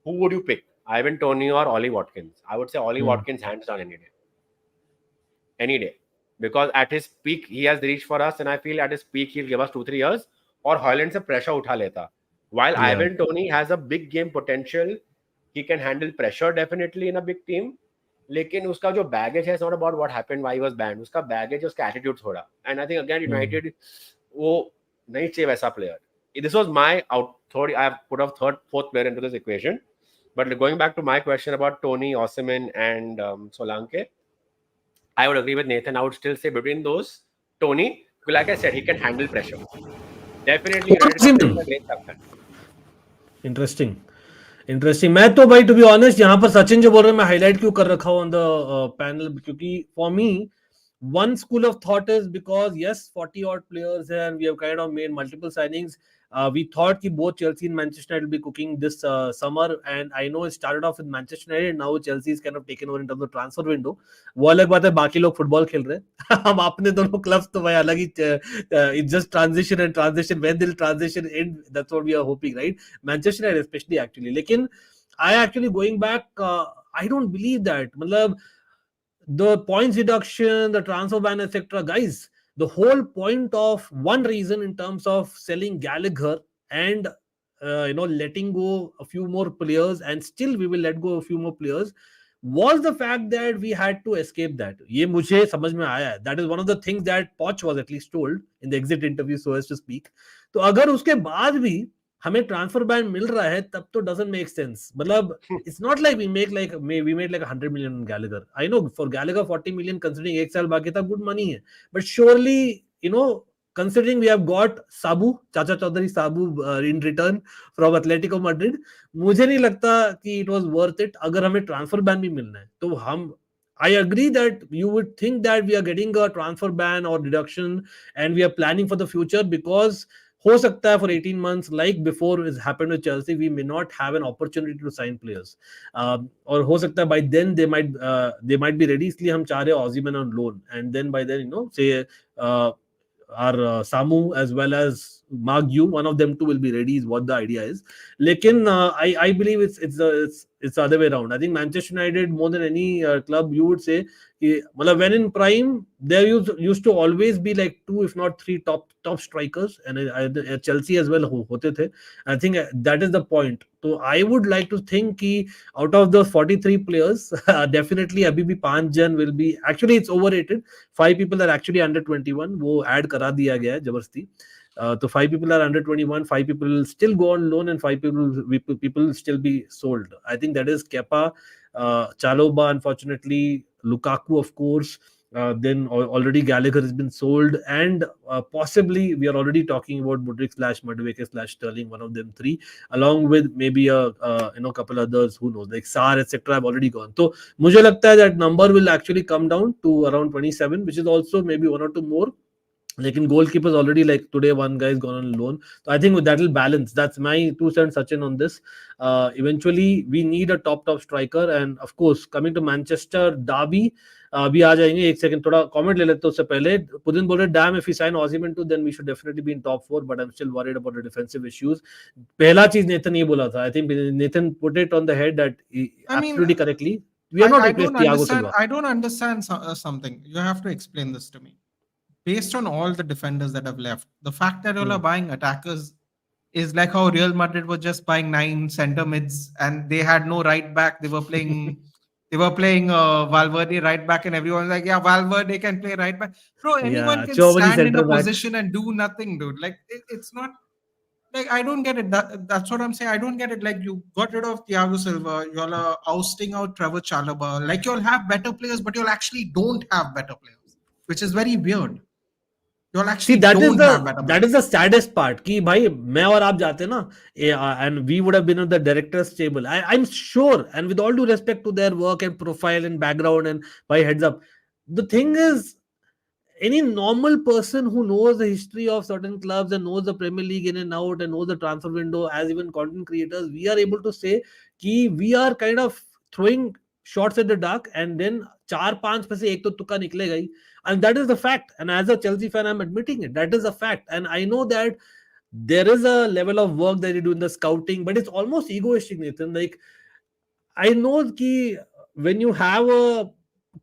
who would you pick? Ivan Toney or Ollie Watkins? I would say Ollie Watkins hands down any day. Any day. Because at his peak, he has reached for us, and I feel at his peak, he'll give us 2-3 years, और Haaland से pressure उठा लेता. While Ivan Toney has a big game potential, he can handle pressure definitely in a big team. लेकिन उसका जो baggage है, it's not about what happened, why he was banned. उसका baggage, उसका attitude थोड़ा. And I think again United वो नहीं चाहिए वैसा player. This was my third. I have put a fourth player into this equation. But going back to my question about Toney, Osimhen, and Solanke, I would agree with Nathan. I would still say between those, Toney, because like I said, he can handle pressure. Definitely. Interesting. मैं तो भाई to be honest यहाँ पर सचिन जो बोल रहे हैं मैं हाईलाइट क्यों कर रखा हूँ ऑन द पैनल, क्योंकि for me one school of thought is because yes 40 odd players and we have kind of made multiple signings. We thought that both Chelsea and Manchester United will be cooking this summer, and I know it started off with Manchester United. Now Chelsea is kind of taken over in terms of transfer window. वो अलग बात है, बाकी लोग football खेल रहे हैं. हम अपने दोनों क्लब्स तो भाई अलग ही. It's just transition and transition. When they'll transition end, that's what we are hoping, right? Manchester United especially actually. लेकिन I actually going back, I don't believe that. मतलब the points deduction, the transfer ban, etc. Guys, the whole point of one reason in terms of selling Gallagher and letting go a few more players, and still we will let go a few more players, was the fact that we had to escape that. ये मुझे समझ में आया है. That is one of the things that Poch was at least told in the exit interview, so as to speak. तो अगर उसके बाद भी हमें ट्रांसफर बैन मिल रहा है तब तो डजंट मेक सेंस. मतलब it's not like we made like 100 million on Gallagher. I know for Gallagher 40 million considering एक साल बाकी था, good money है, but surely considering we have got Sabu, Chacha Chaudhary Sabu in return from Atletico Madrid, मुझे नहीं लगता कि it was worth it. अगर हमें ट्रांसफर बैन भी मिलना है तो हम I agree that you would think that we are getting a transfer ban or deduction and we are planning for the future, because हो सकता है for 18 months like before has happened with Chelsea, we may not have an opportunity to sign players, और हो सकता है by then they might be ready, इसलिए हम चाह रहे हैं Osimhen on loan, and then by then say our Samu as well as Mark Yu, one of them two will be ready is what the idea is. लेकिन I believe it's it's the other way around. I think Manchester United, more than any club, you would say, when in prime, there used to always be like 2, if not 3 top strikers, and Chelsea as well hote the. I think that is the point. So I would like to think that out of those 43 players, definitely abhi bhi 5 jan will be, actually it's overrated. 5 people are actually under 21, wo add kara diya gaya hai jabarsti. So 5 people are under 21, 5 people will still go on loan, and 5 people will still be sold. I think that is Kepa, Chalobah, unfortunately, Lukaku, of course. Then already Gallagher has been sold, and possibly we are already talking about Mudryk / Mudryk / Sterling, one of them 3, along with maybe a couple others, who knows, like Sar, etc. have already gone. So mujhe lagta hai that number will actually come down to around 27, which is also maybe 1 or 2 more. Like in goalkeepers already, like today one guy is gone on loan, so I think that will balance. That's my 2 cents, Sachin, on this. Eventually we need a top striker, and of course coming to Manchester derby, अभी आ जाएंगे. एक second थोड़ा comment ले लेते हैं उससे पहले. पुदिन बोल रहे dam if we sign Osimhen too, then we should definitely be in top 4, but I'm still worried about the defensive issues. पहला चीज नेथन ये बोला था. I think Nathan put it on the head that absolutely correctly. We are not replaced Thiago Silva. I don't understand something. You have to explain this to me. Based on all the defenders that have left, the fact that you are buying attackers is like how Real Madrid was just buying 9 center mids and they had no right back. They were playing Valverde right back, and everyone was like, yeah, Valverde can play right back. Bro, anyone can stand in a position and do nothing, dude. Like, it's not like, I don't get it. That's what I'm saying. I don't get it. Like, you got rid of Thiago Silva, you're ousting out Trevor Chalobah. Like, you'll have better players, but you'll actually don't have better players, which is very weird. See, that is the saddest part. Ki bhai, मैं और आप जाते ना, and we would have been on the director's table. I'm sure, and with all due respect to their work and profile and background, and by heads up, the thing is, any normal person who knows the history of certain clubs and knows the Premier League in and out and knows the transfer window, as even content creators, we are able to say कि we are kind of throwing shots at the dark, and then 4-5 में से एक तो तुक्का निकलेगा ही, and that is the fact. And as a Chelsea fan, I'm admitting it. That is a fact, and I know that there is a level of work that you do in the scouting, but it's almost egoistic, Nathan. Like, I know कि when you have a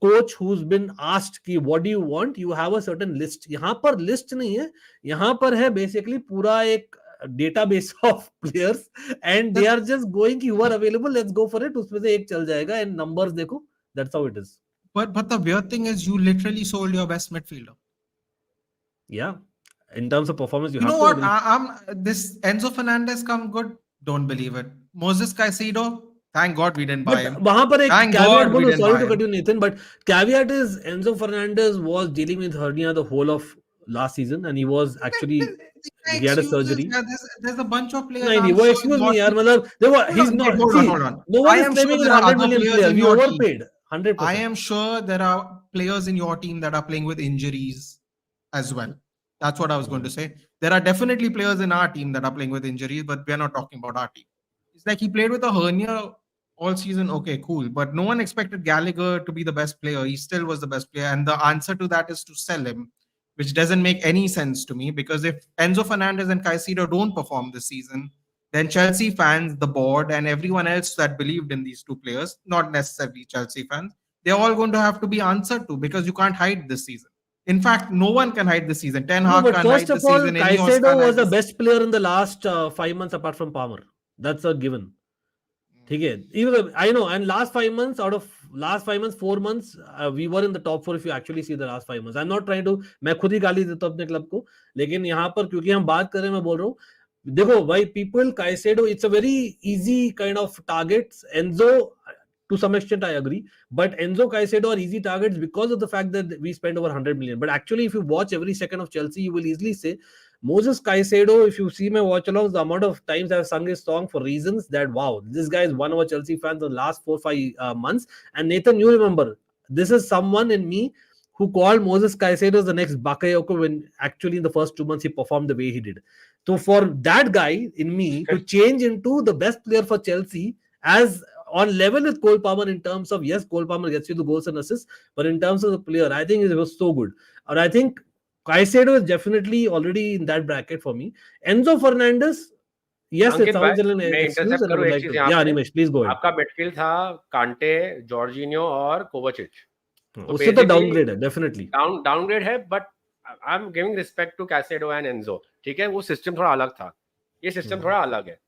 coach who's been asked कि what do you want, you have a certain list. यहाँ पर list नहीं है, यहाँ पर है basically पूरा एक database of players, and they are just going कि you are available, let's go for it. उसमें से एक चल जाएगा, and numbers देखो. That's how it is. But the weird thing is, you literally sold your best midfielder. Yeah, in terms of performance, you know what? This Enzo Fernandez come good. Don't believe it. Moses Caicedo. Thank God we didn't buy him. वहाँ पर एक caveat बोलो, sorry to cut you, Nathan, but caveat is Enzo Fernandez was dealing with hernia the whole of last season, and he was actually he had a surgery. There's a bunch of players. Excuse me, yaar. He's not. Hold on. No one is claiming a 100 million player. We overpaid. 100%. I am sure there are players in your team that are playing with injuries as well. That's what I was going to say. There are definitely players in our team that are playing with injuries, but we are not talking about our team. It's like he played with a hernia all season. Okay, cool. But no one expected Gallagher to be the best player. He still was the best player. And the answer to that is to sell him, which doesn't make any sense to me, because if Enzo Fernandez and Caicedo don't perform this season, then Chelsea fans, the board, and everyone else that believed in these 2 players, not necessarily Chelsea fans, they're all going to have to be answered to, because you can't hide this season. In fact, no one can hide this season. Ten Hag can't hide this season. Caicedo was the best player in the last 5 months apart from Palmer. That's a given. Even I know, and last 5 months, 4 months, we were in the top 4 if you actually see the last 5 months. I'm not trying to, मैं खुद ही गाली देता हूं अपने club को, लेकिन यहाँ पर क्योंकि हम बात कर रहे हैं, मैं बोल रहा हूँ, देखो why people Caicedo, it's a very easy kind of targets. Enzo, to some extent I agree, but Enzo, Caicedo are easy targets because of the fact that we spend over 100 million. But actually, if you watch every second of Chelsea, you will easily say Moses Caicedo, if you see my watch alongs, the amount of times I've sung his song for reasons that, wow, this guy is one of our Chelsea fans in the last 4-5 months. And Nathan, you remember, this is someone in me who called Moses Caicedo the next Bakayoko when actually in the first 2 months he performed the way he did. So for that guy in me to change into the best player for Chelsea as on level with Cole Palmer in terms of, yes, Cole Palmer gets you the goals and assists, but in terms of the player, I think it was so good. And I think Caicedo is definitely already in that bracket for me. Enzo Fernandez, Yes, it अंकित भाई, sounds an मैं excuse, intercept and I करूं would एक like चीज to. यहाँ Yeah, पे. Animesh, please go ahead. आपका midfield था Kante, Jorginho और कोवाचिच. तो उससे तो बेसिकली डाउनग्रेड है डेफिनेटली. डाउनग्रेड है, but I am giving respect to Caicedo and Enzo. ठीक है, वो सिस्टम थोड़ा अलग था, ये सिस्टम थोड़ा अलग है.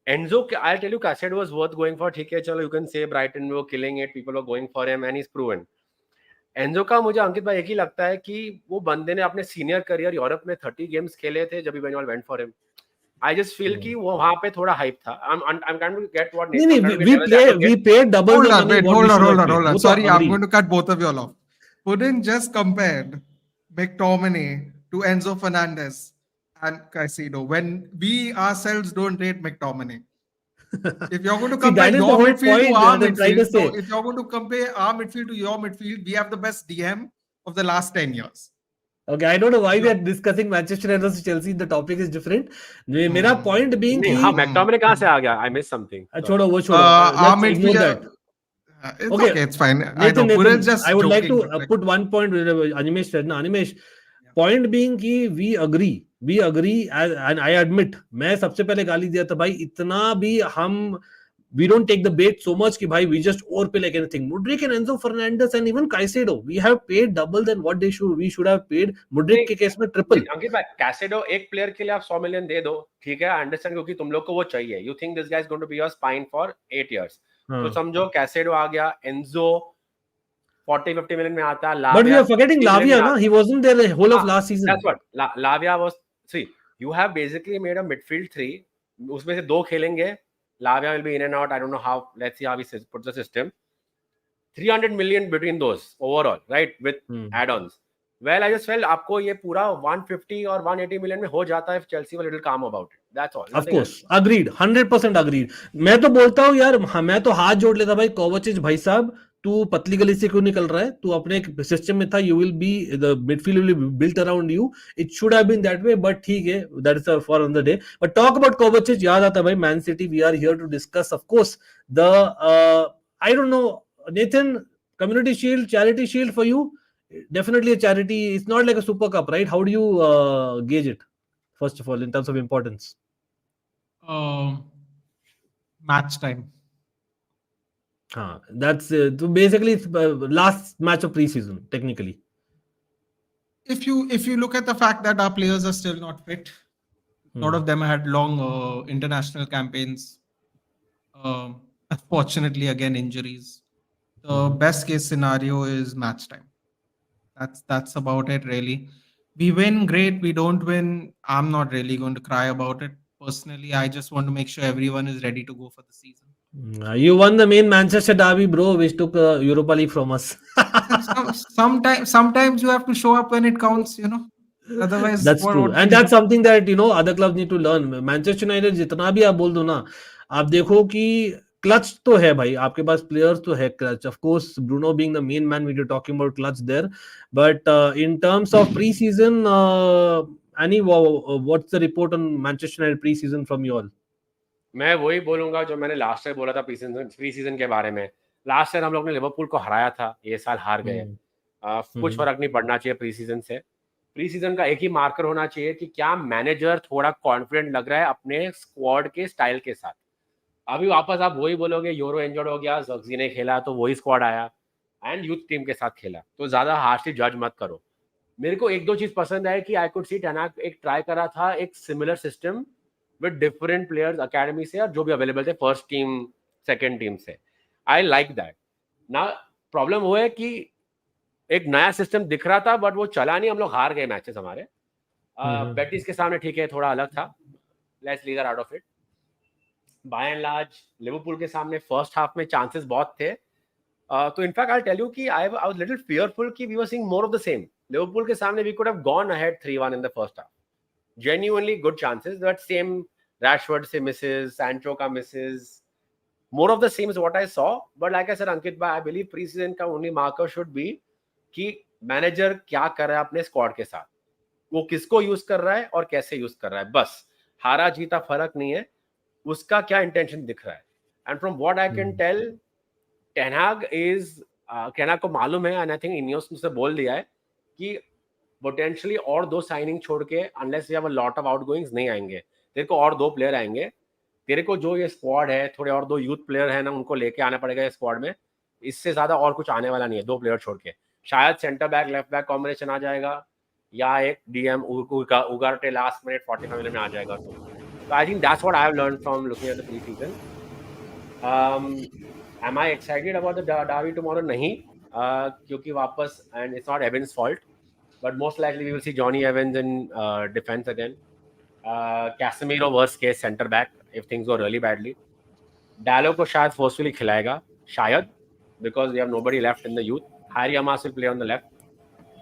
Enzo, I'll tell you, Cassette was worth going for. ठीक है, चलो, you can say Brighton were killing it, people were going for him, and he's proven. Enzo का मुझे अंकित भाई एक ही लगता है कि वो बंदे ने अपने सीनियर करियर यूरोप में 30 गेम्स खेले थे जब Bengal went for him. I just feel कि वो वहाँ पे थोड़ा hype था. I'm trying to get what नहीं I'm नहीं, trying to get we paid double Hold the on, money wait, what we hold on, should hold have on, paid. hold on. वो तो Sorry, I'm agree. going to cut both of you all off. Wouldn't just compared McTominay to Enzo Fernandez and Caicedo when we ourselves don't rate McTominay. If you're going to See, compare that is the your whole midfield point to our they're trying to midfield, no, say. if you're going to compare our midfield to your midfield, we have the best DM of the last 10 years. Okay, I don't know why we are discussing Manchester United versus Chelsea. The topic is different. मेरा point being नहीं, कि हाँ, McTominay कहाँ से आ गया? I missed something. छोड़ो वो छोड़ो. Our Let's ignore midfield, that. it's okay, it's fine. I know. Nathan, Purel's just I would like joking, to but like, put one point with Animesh said. Na, Animesh, point being कि we agree, and I admit, मैं सबसे पहले गाली दिया था भाई, इतना भी हम we don't take the bait so much कि भाई we just overpay like anything. Mudryk and Enzo Fernandez and even Caicedo, we have paid double than what we should have paid. Mudryk के केस में triple. अंकित भाई, Caicedo एक player के लिए आप 100 million दे दो, ठीक है, आई अंडरस्टैंड, क्योंकि तुम लोग को वो चाहिए. You think this guy is going to be your spine for 8 years. तो समझो कैसेडो आ गया, एंजो 40-50 मिलियन में आता है. But we are forgetting Lavia, na? He wasn't there the whole of last season. That's what Lavia was. See, you have basically made a midfield 3. उसमें से 2 खेलेंगे. Lavia will be in and out. I don't know how. Let's see how he puts the system. 300 million between those overall, right? With add-ons. Well, I just felt आपको ये पूरा 150 और 180 million में हो जाता है if Chelsea were a little calm about it. That's all. Of course, agreed, 100% agreed. मैं तो बोलता हूँ यार, मैं तो हाथ जोड़ लेता भाई, कोवाचिच भाई साहब, तू पतली गली से क्यों निकल रहा है? तू अपने एक सिस्टम में था, you will be the midfield will be built around you. It should have been that way, but ठीक है, that is for another day. But talk about Kovacic, याद आता है भाई, Man City. We are here to discuss, of course, the I don't know, Nathan, Community Shield, Charity Shield for you. Definitely a charity. It's not like a Super Cup, right? How do you gauge it, first of all, in terms of importance? Match time. That's basically it's last match of preseason, technically. If you look at the fact that our players are still not fit, a lot of them had long international campaigns. Unfortunately, again, injuries. The best case scenario is match time. That's about it, really. We win, great. We don't win, I'm not really going to cry about it. Personally, I just want to make sure everyone is ready to go for the season. You won the main Manchester derby, bro, which took Europa League from us. Sometimes you have to show up when it counts, you know. Otherwise, That's true, and that's something that other clubs need to learn. Manchester United जितना भी आप बोल दो ना, आप देखो कि clutch तो है भाई, आपके पास प्लेयर्स तो है clutch. Of course, Bruno being the main man, we were talking about clutch there. But in terms of preseason, Annie, what's the report on Manchester United preseason from you all? मैं वही बोलूंगा जो मैंने last year बोला था precision के बारे में. लास्ट ईयर हम लोग ने लिवरपूल को हराया था, ये साल हार गए. कुछ फर्क नहीं पड़ना चाहिए प्रीसीजन से. प्रीसीजन का एक ही मार्कर होना चाहिए कि क्या मैनेजर थोड़ा कॉन्फिडेंट लग रहा है अपने स्क्वाड के स्टाइल के साथ. अभी वापस आप वही बोलोगे, यूरो इंजर्ड हो गया, ज़ग्ज़ी ने खेला तो वही स्क्वाड आया एंड यूथ टीम के साथ खेला, तो ज्यादा हार्शली जज मत करो. मेरे को एक दो चीज पसंद है कि आई कुड सी टेनाक एक ट्राई करा था एक similar system with different players academy से और जो भी अवेलेबल थे फर्स्ट टीम सेकंड टीम से. I like that. ना प्रॉब्लम वो है कि एक नया सिस्टम दिख रहा था बट वो चला नहीं, हम लोग हार गए मैचेस हमारे. बेटिस के सामने ठीक है थोड़ा अलग था, let's leave that out of it. By and large Liverpool के सामने फर्स्ट हाफ में चांसेस बहुत थे. तो इनफैक्ट आई टेल यू कि आई वाज लिटिल फियरफुल कि we were seeing more of the same. Liverpool के सामने we could have gone ahead 3-1 in the first half. Genuinely good chances, but same Rashford se misses, Sancho ka misses, more of the same is what I saw. But like I said, Ankit bhai, I believe preseason ka only marker should be कि manager क्या कर रहा है अपने squad के साथ, वो किसको यूज कर रहा है और कैसे यूज कर रहा है. बस हारा जीता फर्क नहीं है, उसका क्या इंटेंशन दिख रहा है. And from what I can tell, Ten Hag को मालूम है, एंड आई थिंक इनियोस ने बोल दिया है कि पोटेंशियली और 2 साइनिंग छोड़ के unless we have a lot of outgoings नहीं आएंगे. तेरे को और 2 प्लेयर आएंगे, तेरे को जो ये स्क्वाड है, थोड़े और 2 यूथ प्लेयर है ना, उनको लेके आना पड़ेगा इस स्क्वाड में, इससे ज्यादा और कुछ आने वाला नहीं है 2 प्लेयर छोड़ के। शायद centre back left back combination आ जाएगा, या एक DM Ugarte last minute 45 minute में आ जाएगा। तो I think that's what I have learned from looking at the pre season. am I excited about the derby tomorrow? नहीं, क्योंकि वापस, and it's not Evans' fault, but most likely we will see Johnny Evans in defense again. Casemiro worst case center back if things go really badly. Dallo को शायद forcefully खिलाएगा, शायद, because we have nobody left in the youth. Harry Amas will play on the left.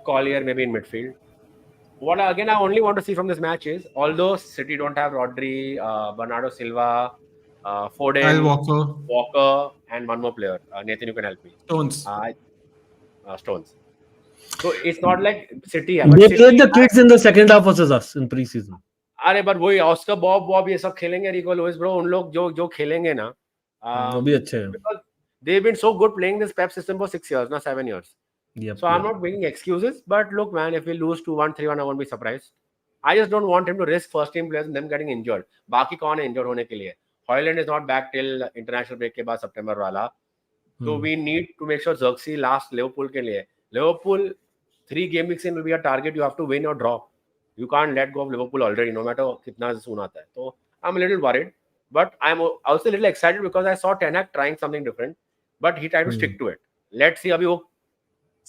Collier maybe in midfield. What again I only want to see from this match is, although City don't have Rodri, Bernardo Silva, Foden, Kyle Walker, and one more player. Nathan, you can help me. Stones. Stones. So it's not like City. They played the kids in the second half versus us in preseason. अरे but वही Oscar Bob ये सब खेलेंगे, रिको Louis bro, उन लोग जो खेलेंगे ना, वो भी अच्छे हैं. because they've been so good playing this Pep system for 6 years, not 7 years. Yep, So I'm not making excuses, but look, man, if we lose 2-1, 3-1, I won't be surprised. I just don't want him to risk first team players and them getting injured. बाकी कौन है injured होने के लिए? Hoyland is not back till international break के बाद September वाला. So we need to make sure Xerxes last Liverpool के लिए. Liverpool 3 game weeks in will be a target. You have to win or draw. You can't let go of Liverpool already, no matter कितना soon आता है. So I'm a little worried, but I'm also a little excited because I saw Ten Hag trying something different, but he tried to stick to it. Let's see अभी वो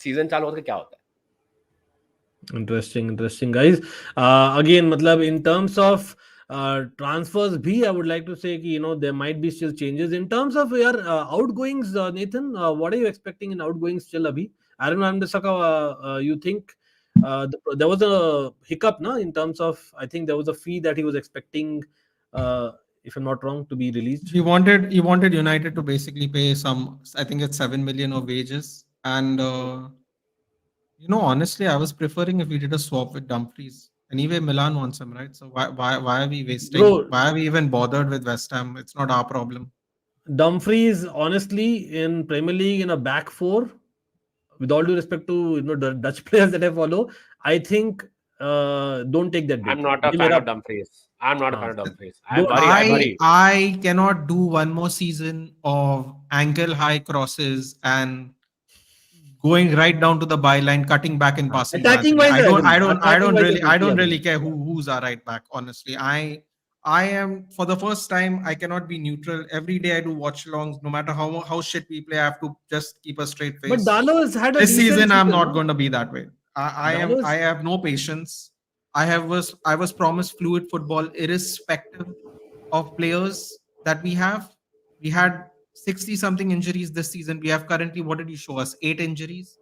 season चालू होकर क्या होता है. Interesting guys. Again, मतलब in terms of transfers भी, I would like to say कि there might be still changes in terms of your outgoings. Nathan, what are you expecting in outgoings still अभी? Aaron Wan-Bissaka, you think there was a hiccup na, in terms of, I think there was a fee that he was expecting, if I'm not wrong, to be released. He wanted United to basically pay some, I think it's 7 million of wages, and honestly, I was preferring if we did a swap with Dumfries. Anyway, Milan wants him, right? So why are we wasting? Bro, why are we even bothered with West Ham? It's not our problem. Dumfries, honestly, in Premier League in a back four, with all due respect to the Dutch players that I follow, I think don't take that bait. I'm not a fan of Dumfries. I cannot do one more season of ankle high crosses and going right down to the byline, cutting back and passing. Attacking wise, I don't really care who's our right back. Honestly, I am, for the first time, I cannot be neutral. Every day I do watch alongs. No matter how shit we play, I have to just keep a straight face. But Dallo's had this season, I'm not going to be that way. I have no patience. I was promised fluid football, irrespective of players that we have. We had 60-something injuries this season. We have currently, what did he show us? 8 injuries.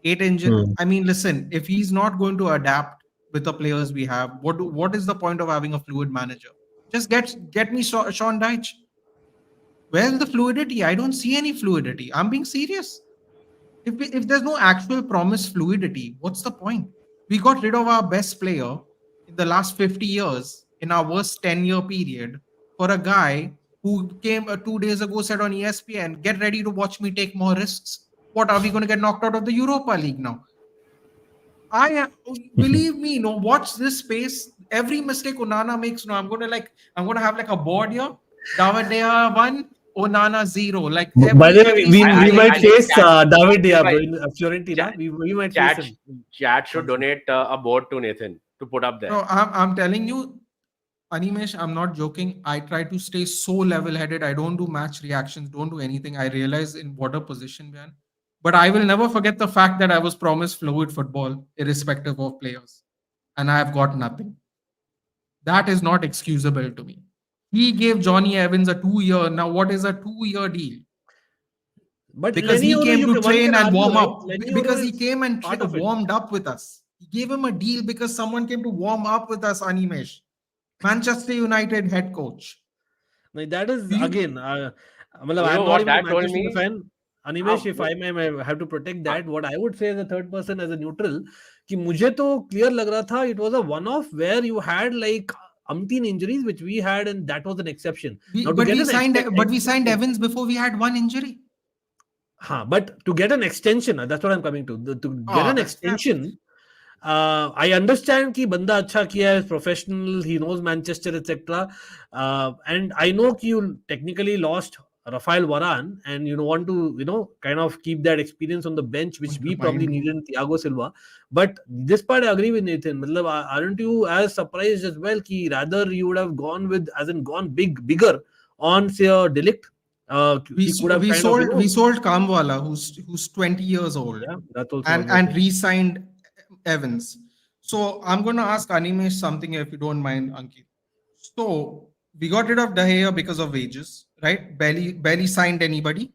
I mean, listen, if he's not going to adapt with the players we have, what is the point of having a fluid manager? Just get me Sean Dyche. Where's the fluidity? I don't see any fluidity. I'm being serious. If there's no actual promised fluidity, what's the point? We got rid of our best player in the last 50 years in our worst 10-year period for a guy who came 2 days ago, said on ESPN, get ready to watch me take more risks. What, are we going to get knocked out of the Europa League now? Believe me, watch this space. Every mistake Onana makes, I'm going to have like a board here. David De Gea 1, Onana 0. Like, by the way, we might face David De Gea in Fiorentina. We might face him. Chat should donate a board to Nathan to put up there. No, I'm telling you, Animesh, I'm not joking. I try to stay so level-headed. I don't do match reactions, don't do anything. I realize in what a position we are in. But I will never forget the fact that I was promised fluid football, irrespective of players. And I have got nothing. That is not excusable to me. He gave Johnny Evans a 2-year. Now, what is a 2-year deal? But because he came to train and warm up. Because he came and warmed up with us. He gave him a deal because someone came to warm up with us, Animesh. Manchester United head coach. Like, that is, again, I'm not even a Manchester fan. Animesh, if I may have to protect that, what I would say as a third person, as a neutral, कि मुझे तो clear लग रहा था, it was a one-off where you had like umpteen injuries, which we had, and that was an exception. But we signed Evans before we had one injury. But to get an extension, that's what I'm coming to. To get an extension, I understand कि बंदा अच्छा किया है, professional, he knows Manchester, etc. And I know कि you technically lost Rafael Varane, and you want to kind of keep that experience on the bench, which we probably needed in Thiago Silva. But this part I agree with Nathan. मतलब, aren't you as surprised as well कि rather you would have gone with, as in gone bigger on say a Delict? He could have kind of we sold Kamwala, who's 20 years old, yeah, that's also and one more thing. re-signed Evans. So I'm going to ask Animesh something, if you don't mind, Ankit. So we got rid of De Gea because of wages, right? Barely signed anybody.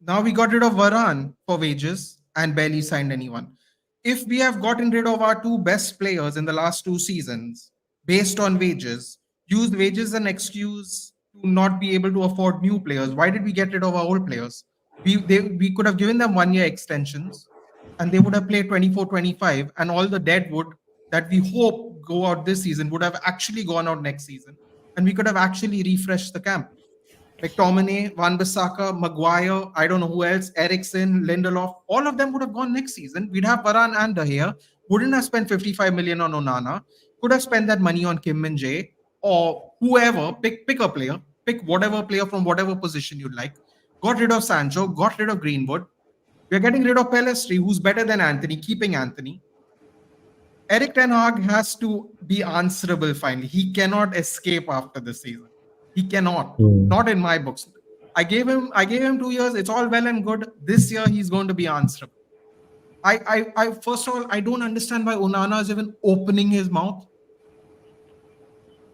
Now we got rid of Varane for wages and barely signed anyone. If we have gotten rid of our two best players in the last 2 seasons based on wages, used wages as an excuse to not be able to afford new players, why did we get rid of our old players? We could have given them 1 year extensions and they would have played 24-25, and all the deadwood that we hope go out this season would have actually gone out next season, and we could have actually refreshed the camp. McTominay, Van Bissaka, Maguire, I don't know who else, Ericsson, Lindelof, all of them would have gone next season. We'd have Varane and De Gea. Wouldn't have spent 55 million on Onana. Could have spent that money on Kim Min Jae or whoever. Pick a player. Pick whatever player from whatever position you'd like. Got rid of Sancho. Got rid of Greenwood. We're getting rid of Pelistri, who's better than Anthony, keeping Anthony. Eric Ten Hag has to be answerable finally. He cannot escape after this season. He cannot. Not in my books. I gave him 2 years. It's all well and good. This year he's going to be answerable. I first of all, I don't understand why Onana is even opening his mouth.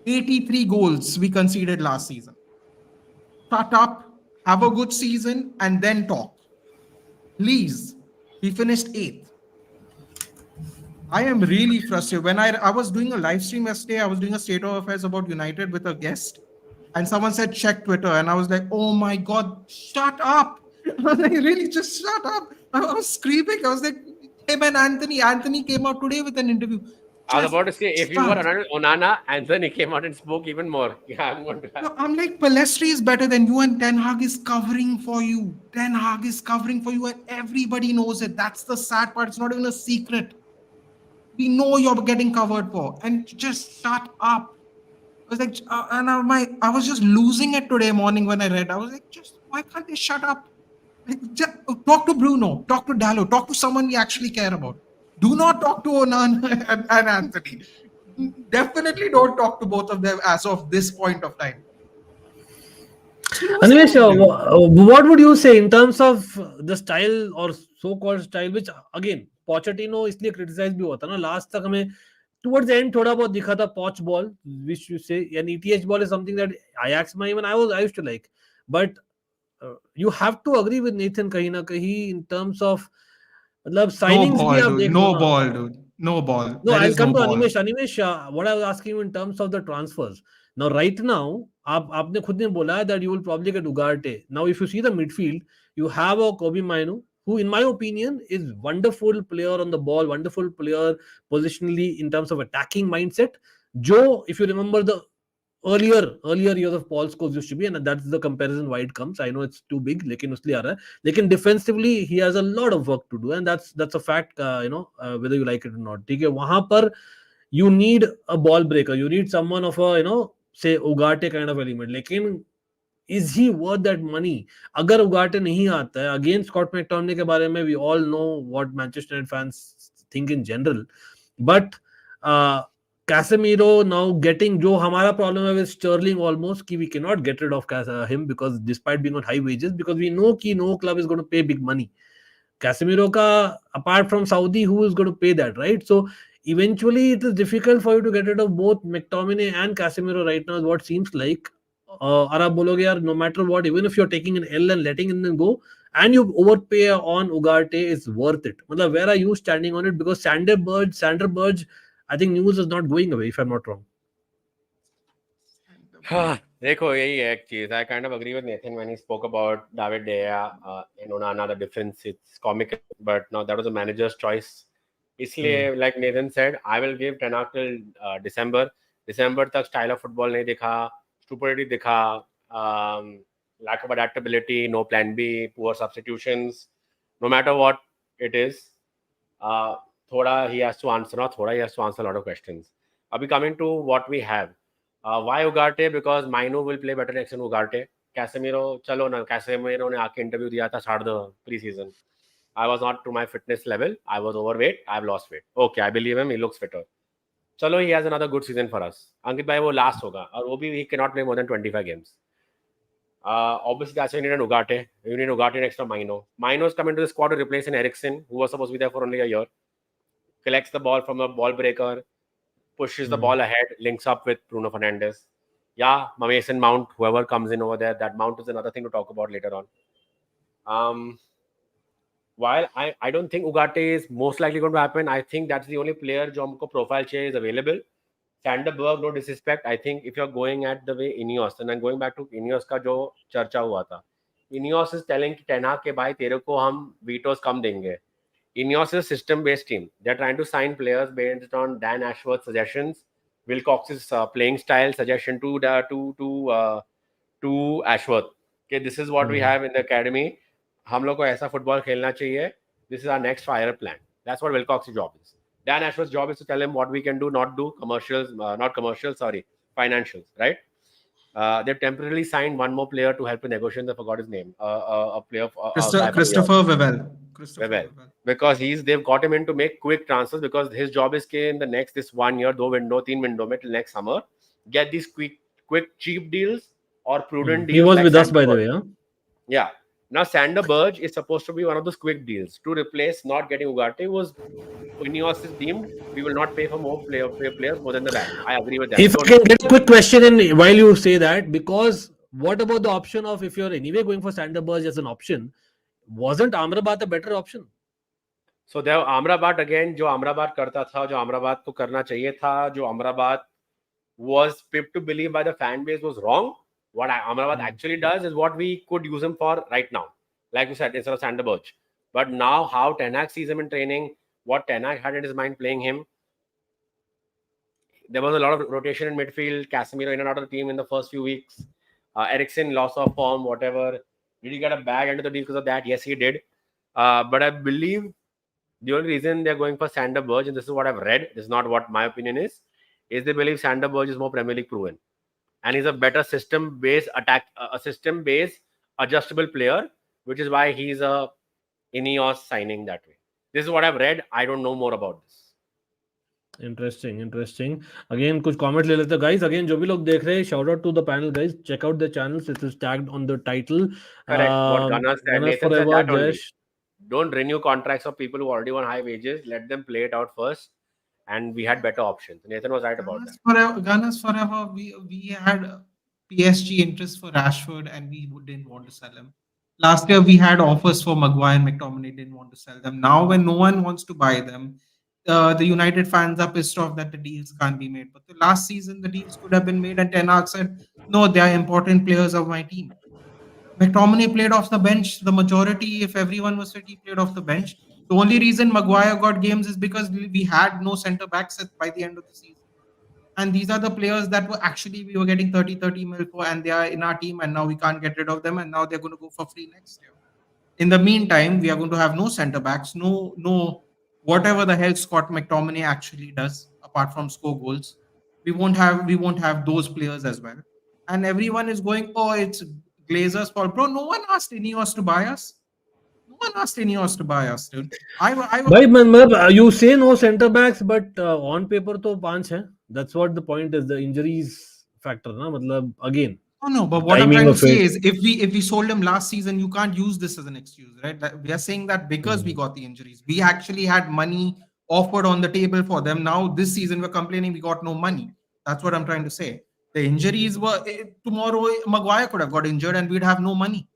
83 goals we conceded last season. Shut up, have a good season, and then talk. Please. He finished 8th. I am really frustrated. When I was doing a live stream yesterday, I was doing a state of affairs about United with a guest, and someone said, check Twitter. And I was like, oh my God, shut up. I was like, really, just shut up. I was screaming. I was like, hey man, Anthony came out today with an interview. I was about to say, if you were Onana, Anthony came out and spoke even more. Yeah, I'm like, Pelistri is better than you, and Ten Hag is covering for you. Ten Hag is covering for you, and everybody knows it. That's the sad part. It's not even a secret. We know you're getting covered for, and just shut up. I was like, and I was just losing it today morning when I read. I was like, just why can't they shut up? Like, just, talk to Bruno, talk to Dallo, talk to someone we actually care about. Do not talk to Onan and Anthony. Definitely don't talk to both of them as of this point of time. Animesh, what would you say in terms of the style or so-called style, which again Pochettino इसलिए criticize भी होता ना, last तक हमें towards the end थोड़ा बहुत दिखा था poch ball, which you say, and ETH ball is something that Ajax में even I used to like, but you have to agree with Nathan कहीं ना कहीं in terms of मतलब signings भी आप देख लो ना. No ball. No, There I'll is come no to ball. Animesh. What I was asking you in terms of the transfers. Now, right now, आपने खुद ने बोला that you will probably get Ugarte. Now, if you see the midfield, you have a Kobe Mainu, who, in my opinion, is wonderful player on the ball, wonderful player positionally in terms of attacking mindset. Joe, if you remember the earlier years of Paul Scholes used to be, and that's the comparison why it comes. I know it's too big, लेकिन उसलिए आ रहा है. लेकिन defensively he has a lot of work to do, and that's a fact. Whether you like it or not. ठीक है, वहां पर you need a ball breaker. You need someone of a say Ugarte kind of element. लेकिन is he worth that money? अगर उगाटे नहीं आता है, again Scott McTominay के बारे में we all know what Manchester United fans think in general, but Casemiro now getting जो हमारा problem है with Sterling almost कि we cannot get rid of him because despite being on high wages, because we know कि no club is going to pay big money. Casemiro का apart from Saudi, who is going to pay that, right? So eventually it is difficult for you to get rid of both McTominay and Casemiro right now, is what seems like. और आप बोलोगे यार, no matter what, even if you're taking an L and letting them go and you overpay on Ugarte, is worth it. मतलब where are you standing on it? Because Sander Berge, I think news is not going away if I'm not wrong. देखो यही है एक चीज. I kind of agree with Nathan when he spoke about David De Gea and Onana, the difference. It's comical, but no, that was a manager's choice. इसलिए like Nathan said, I will give 10 out till December. December तक style of football नहीं दिखा, stupidity दिखा, lack of adaptability, no plan B, poor substitutions. No matter what it is, thoda he has to answer, not thoda, he has to answer a lot of questions. Abhi coming to what we have. Why Ugarte? Because Maino will play better next than Ugarte. Casemiro, chalo na, Casemiro ne aake interview diya tha, start the preseason. I was not to my fitness level. I was overweight. I've lost weight. Okay, I believe him. He looks fitter. चलो he has another good season for us. अंकित भाई वो last होगा और वो भी he cannot play more than 25 games. Obviously that's why you need an Ugarte. You need Ugarte next to Maino. Maino is coming to the squad to replace an Eriksen who was supposed to be there for only a year. Collects the ball from a ball breaker, pushes the ball ahead, links up with Bruno Fernandes. Yeah, Mason Mount, whoever comes in over there, that Mount is another thing to talk about later on. While I don't think Ugarte is most likely going to happen, I think that's the only player जो हमको profile चाहिए is available. Sanderberg, no disrespect. I think if you're going at the way INEOS, and I'm going back to INEOS का जो चर्चा हुआ था, INEOS is telling कि Ten Hag के भाई तेरे को हम vetoes कम देंगे. INEOS is a system-based team. They're trying to sign players based on Dan Ashworth's suggestions, Wilcox's playing style suggestion to Ashworth. Okay, this is what we have in the academy. हम लोग को ऐसा football खेलना चाहिए. This is our next 5-year plan. That's what Wilcox's job is. Dan Ashworth's job is to tell him what we can do, not do commercials, financials, right? They've temporarily signed one more player to help in negotiations. I forgot his name. A player, Christopher Vivell. Vivell. Because they've got him in to make quick transfers because his job is in the next this 1 year, 3 window till next summer, get these quick cheap deals or prudent deals. He was like with us, by the Sanderberg. way. Huh? Yeah. Now Sander Berge is supposed to be one of those quick deals to replace not getting Ugarte. Was INEOS is deemed we will not pay for players more than the value. I agree with that. If I can get a quick question in while you say that, because what about the option of if you're anyway going for Sanderberg as an option, wasn't Amrabat a better option? So there Amrabat again, जो Amrabat करता था, जो Amrabat को करना चाहिए था, जो Amrabat was pipped to believe by the fan base was wrong. What Amrabat actually does is what we could use him for right now. Like you said, instead of Sanderberg. But now how Ten Hag sees him in training, what Ten Hag had in his mind playing him, there was a lot of rotation in midfield. Casemiro in and out of the team in the first few weeks. Eriksen loss of form, whatever. Did he get a bag under the deal because of that? Yes, he did. But I believe the only reason they're going for Sanderberg, and this is what I've read, this is not what my opinion is they believe Sanderberg is more Premier League proven. And he's a better system-based adjustable player, which is why he's a INEOS signing that way. This is what I've read. I don't know more about this. Interesting. Again, कुछ comment ले लेते guys. Again, जो भी लोग देख रहे हैं, shout out to the panel guys. Check out the channels. It is tagged on the title. Correct. What Gunnar said. Nathan said forever, that only. Jash. Don't renew contracts of people who already want high wages. Let them play it out first. And we had better options. Nathan was right about that. Gunners forever. We had PSG interest for Rashford and we didn't want to sell him. Last year we had offers for Maguire and McTominay, didn't want to sell them. Now when no one wants to buy them, the United fans are pissed off that the deals can't be made. But the last season the deals could have been made and Ten Hag said, no, they are important players of my team. McTominay played off the bench. The majority, if everyone was fit, he played off the bench. The only reason Maguire got games is because we had no centre backs by the end of the season. And these are the players that we were getting 30 mil for, and they are in our team, and now we can't get rid of them, and now they're going to go for free next year. In the meantime, we are going to have no centre backs, no whatever the hell Scott McTominay actually does, apart from score goals. We won't have those players as well. And everyone is going, oh, it's Glazer's fault. Bro, no one asked INEOS to buy us. No one asked INEOS to buy us, dude. You say no centre backs, but on paper to 5 hai. That's what the point is. The injuries factor, na? Matlab, again. No, but what I'm trying to say is, if we sold him last season, you can't use this as an excuse, right? We are saying that because we got the injuries, we actually had money offered on the table for them. Now this season we're complaining we got no money. That's what I'm trying to say. The injuries were tomorrow. Maguire could have got injured and we'd have no money.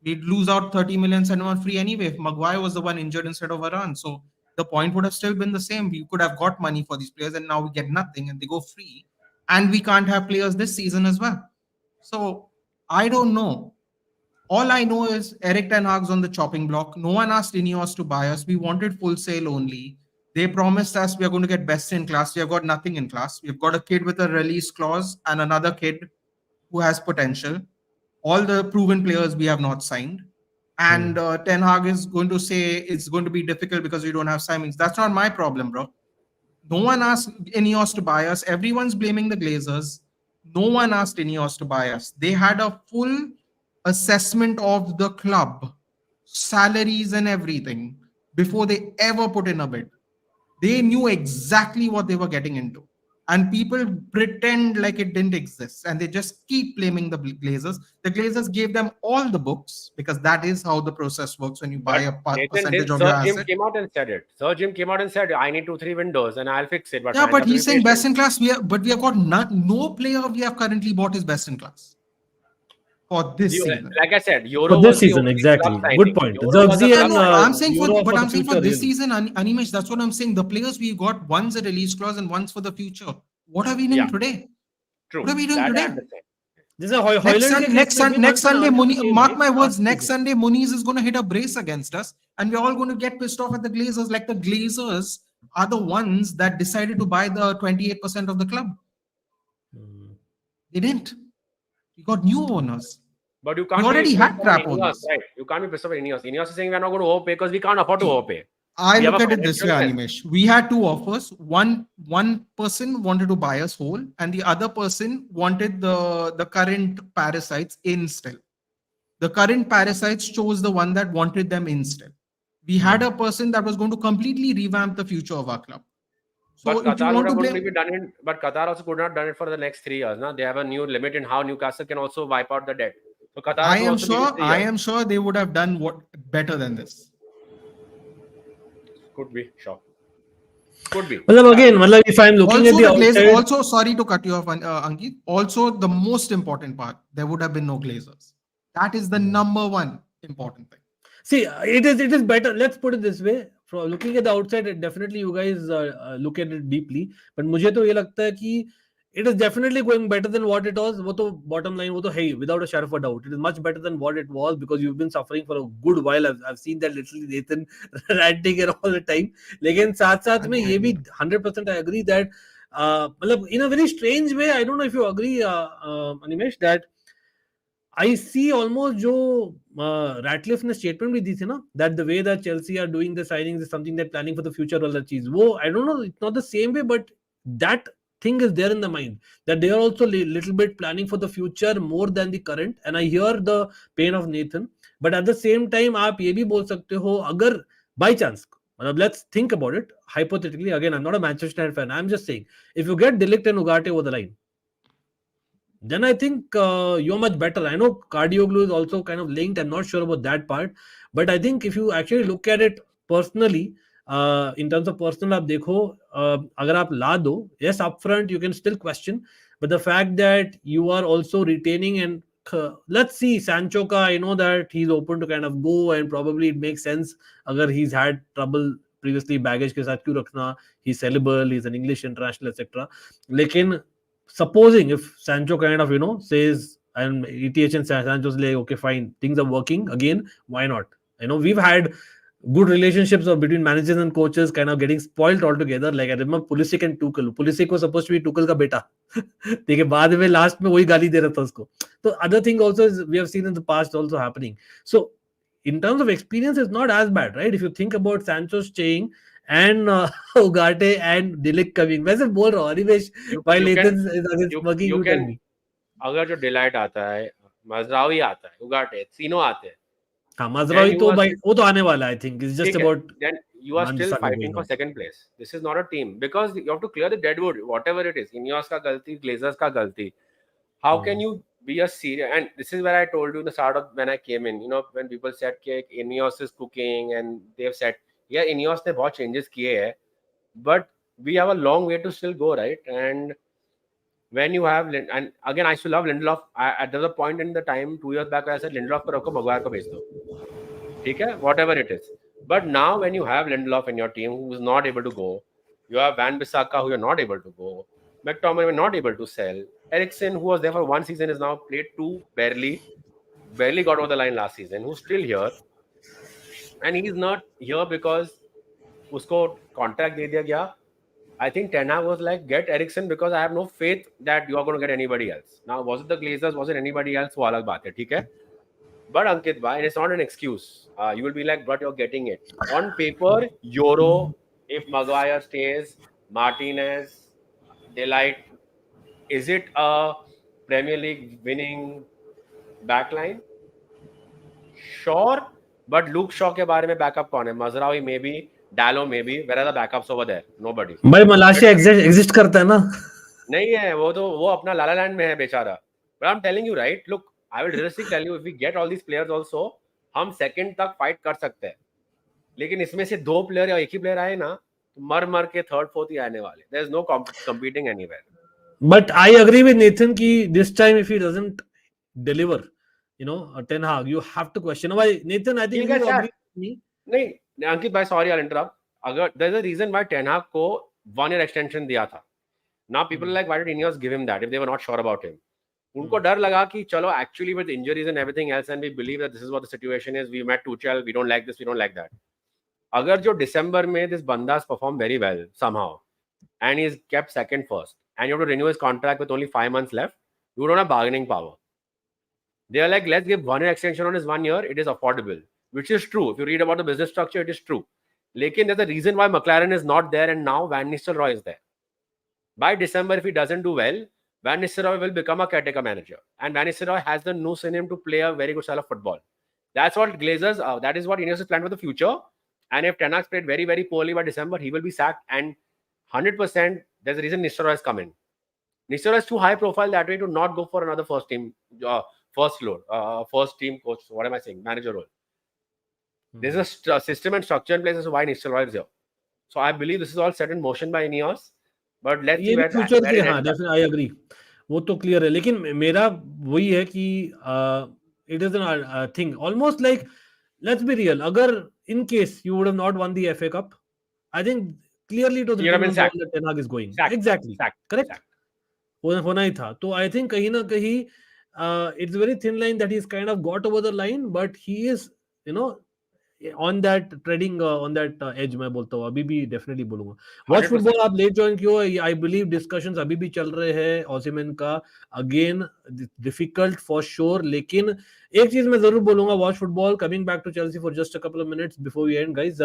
We'd lose out 30 million and free anyway if Maguire was the one injured instead of Varane. So the point would have still been the same. We could have got money for these players and now we get nothing and they go free. And we can't have players this season as well. So I don't know. All I know is Erik Ten Hag's on the chopping block. No one asked INEOS to buy us. We wanted full sale only. They promised us we are going to get best in class. We have got nothing in class. We've got a kid with a release clause and another kid who has potential. All the proven players we have not signed. and Ten Hag is going to say it's going to be difficult because we don't have signings. That's not my problem, bro. No one asked INEOS to buy us. Everyone's blaming the Glazers. No one asked INEOS to buy us. They had a full assessment of the club, salaries and everything before they ever put in a bid. They knew exactly what they were getting into. And people pretend like it didn't exist. And they just keep blaming the Glazers. The Glazers gave them all the books because that is how the process works when you buy a percentage of your Sir Jim asset. came out and said it. Sir Jim came out and said, I need 2-3 windows and I'll fix it. But Yeah, fans but have to he's be saying best patient. in class. But we have got no player we have currently bought is best in class for this season. Like I said, Euro For this was the season, only exactly. club signing. Good point. Euro was a Zirkzee club and No, I'm saying Euro but the I'm saying for future, this really. season, Animesh, that's what I'm saying. The players we got, one's a release clause and one's for the future. What are we doing today? True. What are we doing That I today? understand. This is a Hoyland Next Sunday, mark my words, next next Sunday, Muniz is going to hit a brace against us, and we're all going to get pissed off at the Glazers. Like the Glazers are the ones that decided to buy the 28% of the club. They didn't. We got new owners. But you We can't already be had pissed off crap at INEOS, owners. right? You can't be pissed off at INEOS. INEOS is saying we're not going to overpay because we can't afford to overpay. I We have look a at it this way, financial Animesh. We had two offers. One person wanted to buy us whole, and the other person wanted the current parasites in still. The current parasites chose the one that wanted them in still. We had a person that was going to completely revamp the future of our club. So But if you Qatar want would to have only blame, be done it. But Qatar also could not have done it for the next 3 years. Now they have a new limit in how Newcastle can also wipe out the debt. So Qatar I has to am also give it 3 years. sure they would have done what better than this. Could be, sure. Could be. Again, if I'm looking at the outside, Also, sorry to cut you off, Ankit. Also, the most important part, there would have been no Glazers. That is the number one important thing. see, it is better. Let's put it this way. From looking at the outside, definitely you guys look at it deeply. But मुझे तो ये लगता है कि it is definitely going better than what it was. वो तो bottom line, वो तो hey, without a shadow of a doubt, it is much better than what it was because you've been suffering for a good while. I've seen that literally Nathan ranting it all the time. लेकिन साथ में ये भी 100% I agree that मतलब in a very strange way, I don't know if you agree, Animesh, that I see almost जो Ratcliffe ने statement भी दी थी ना, that the way that Chelsea are doing the signings is something they're planning for the future वाला चीज, वो I don't know, it's not the same way, but that thing is there in the mind that they are also little bit planning for the future more than the current. And I hear the pain of Nathan, but at the same time आप ये भी बोल सकते हो अगर by chance, let's think about it hypothetically. Again, I'm not a Manchester United fan. I'm just saying if you get De Ligt and Ugarte over the line, then I think you're much better. I know Cardioglu is also kind of linked. I'm not sure about that part. But I think if you actually look at it personally, in terms of personal, आप देखो, अगर आप ला दो, yes, upfront you can still question. But the fact that you are also retaining and let's see, Sancho ka, I know that he's open to kind of go and probably it makes sense अगर he's had trouble previously baggage के साथ क्यों रखना, he's sellable, he's an English international, etc. लेकिन supposing if Sancho kind of says and ETH and Sancho's like okay fine, things are working again, why not? We've had good relationships between managers and coaches kind of getting spoiled altogether. Like I remember Pulisic and Tuchel. Pulisic was supposed to be Tuchel का बेटा, देखिए बाद में last में वही गाली दे रहा था उसको. So other thing also is we have seen in the past also happening. So in terms of experience, it's not as bad, right? If you think about Sancho staying and Ugarte and De Ligt coming, वैसे बोल रहा हूँ Animesh, while Nathan is working, you tell me. अगर जो delight आता है, मजरावी आता है, उगाटे, तीनों आते हैं. हाँ, मजरावी तो भाई वो तो आने वाला है. I think it's just about. Then you are still fighting for second place. This is not a team because you have to clear the deadwood, whatever it is. INEOS का गलती, Glazers का गलती. How can you be a serious? And this is where I told you in the start of when I came in. When people said that INEOS is cooking and they've said, yeah, INEOS ने बहुत changes किए हैं, but we have a long way to still go, right? And when you have, and again, I used to love Lindelof. There was a point in the time 2 years back where I said Lindelof को रखो, Maguire को भेज दो. ठीक है, whatever it is. But now when you have Lindelof in your team who is not able to go, you have Van Bissaka who you're not able to go, McTominay not able to sell, Eriksen who was there for one season is now played two, barely got over the line last season, who's still here, and he's not here because उसको contract दे दिया गया. I think Ten Hag was like, get Eriksen because I have no faith that you are going to get anybody else. Now, was it the Glazers? Was it anybody else? वो अलग बात है, ठीक है? But Ankit bhai, and it's not an excuse. You will be like, but you're getting it. On paper, Euro, if Maguire stays, Martinez, Delight, is it a Premier League winning backline? Sure, but Luke Shaw के बारे में backup कौन है? Mazraoui maybe, Dallo maybe. Where are the backups over there? Nobody. भाई मलाशिया exist करता है ना. नहीं है वो तो वो अपना लाला लैंड में है बेचारा. But I'm telling you right, look, I will realistically tell you, if we get all these players also, हम second तक fight कर सकते हैं. लेकिन इसमें से 2 प्लेयर या एक ही प्लेयर आए ना, तो मर मर के थर्ड फोर्थ ही आने वाले. There is no competing anywhere. But I agree with Nathan कि this time if he doesn't deliver, you know, Ten Hag, you have to question. Why, Nathan? I think He'll you get agree sacked. with me. नहीं अंकित भाई, sorry I'll interrupt. अगर there's a reason why Ten Hag को 1 year extension दिया था. Now people are like, why did INEOS give him that if they were not sure about him? उनको डर लगा कि चलो actually with injuries and everything else, and we believe that this is what the situation is. We met Tuchel, we don't like this, we don't like that. अगर जो December में this banda has performed very well somehow, and he's kept second first, and you have to renew his contract with only 5 months left, you don't have bargaining power. They are like, let's give 1 year extension on his 1 year. It is affordable, which is true. If you read about the business structure, it is true. Lekin there's a reason why McLaren is not there, and now Van Nistelrooy is there. By December, if he doesn't do well, Van Nistelrooy will become a caretaker manager, and Van Nistelrooy has the nous in him to play a very good style of football. That's what Glazers, that is what INEOS is planned for the future. And if Ten Hag played very, very poorly by December, he will be sacked. And 100%, there's a reason Nistelrooy has come in. Nistelrooy is too high profile that way to not go for another first team coach. What am I saying? Manager role. There's a system and structure in place as to why Nistelrooy is here. So I believe this is all set in motion by INEOS. But let's see where future where के, it हाँ, ends up. definitely I agree. वो तो clear है. लेकिन मेरा वही है कि it is a thing. Almost like, let's be real. अगर in case you would have not won the FA Cup, I think clearly it was He would have written been on the wall sacked. that Ten Hag is going. Sacked. Exactly. Sacked. Correct. Sacked. होना ही था. तो I think कहीं ना कहीं it's a very thin line that he's kind of got over the line, but he is, you know, on that treading on that edge. मैं बोलता हूँ, अभी भी definitely बोलूँगा. Watch 100%. football आप late join क्यों? I believe discussions अभी भी चल रहे हैं Osimhen का. Again, difficult for sure. लेकिन एक चीज मैं जरूर बोलूँगा, watch football. Coming back to Chelsea for just a couple of minutes before we end, guys.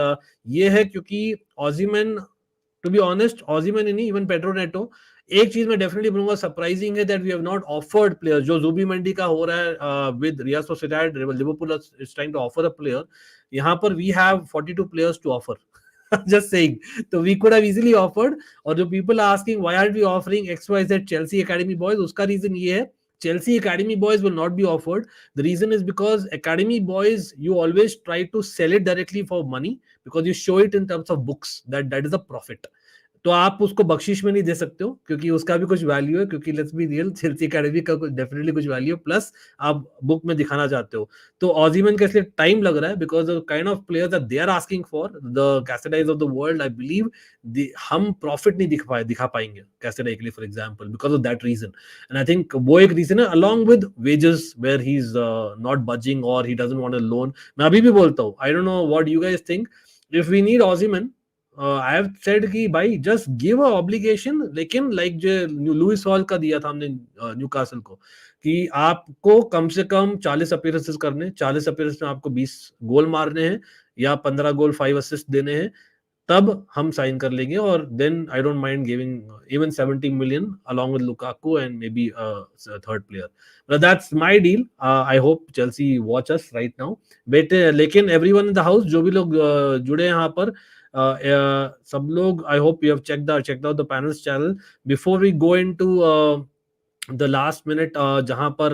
ये है क्योंकि Osimhen, to be honest, Osimhen नहीं, even Pedro Neto, एक चीज मैं डेफिनेटली बोलूंगा सरप्राइजिंग है that we have not offered players. जो जुबिमेंडी का हो रहा है with Real Sociedad, Liverpool is trying to offer a player. यहाँ पर we have 42 players to offer. Just saying. So we could have easily offered. और जो people are asking why aren't we offering XYZ Chelsea Academy boys, उसका reason ये है, Chelsea Academy boys will not be offered. The reason is because Academy boys, you always try to sell it directly for money because you show it in terms of books that is a profit. तो आप उसको बख्शिश में नहीं दे सकते हो क्योंकि उसका भी कुछ वैल्यू है, क्योंकि let's be real, Chelsea academy का डेफिनेटली कुछ वैल्यू है, प्लस आप बुक में दिखाना चाहते हो. तो ऑजीमन का इसलिए टाइम लग रहा है because the kind of players that they are asking for, the Caicedos of the world, I believe हम प्रॉफिट नहीं दिखा पाएंगे कैसेडाई के लिए for example because of that reason. And I think वो एक रीजन है along with wages where he is not budging और he doesn't want a loan. मैं अभी भी बोलता हूँ, I don't know what you guys think, if we need Osimhen, I have said कि भाई just give a obligation. लेकिन like जो लुइस हॉल का दिया था हमने न्यूकासल को कि आपको कम से कम 40 अपीयरेंसेस करने, 40 अपीयरेंस में आपको 20 गोल मारने हैं या 15 गोल 5 असिस्ट देने हैं, तब हम साइन कर लेंगे. और then I don't mind giving even 70 million along with Lukaku and maybe a third player. But that's my deal. I hope Chelsea watch us right now. लेकिन everyone in the house, जो भी लोग जुड़े हैं यहाँ पर, सब लोग, I hope you have checked out the panels channel before we go into the last minute जहां पर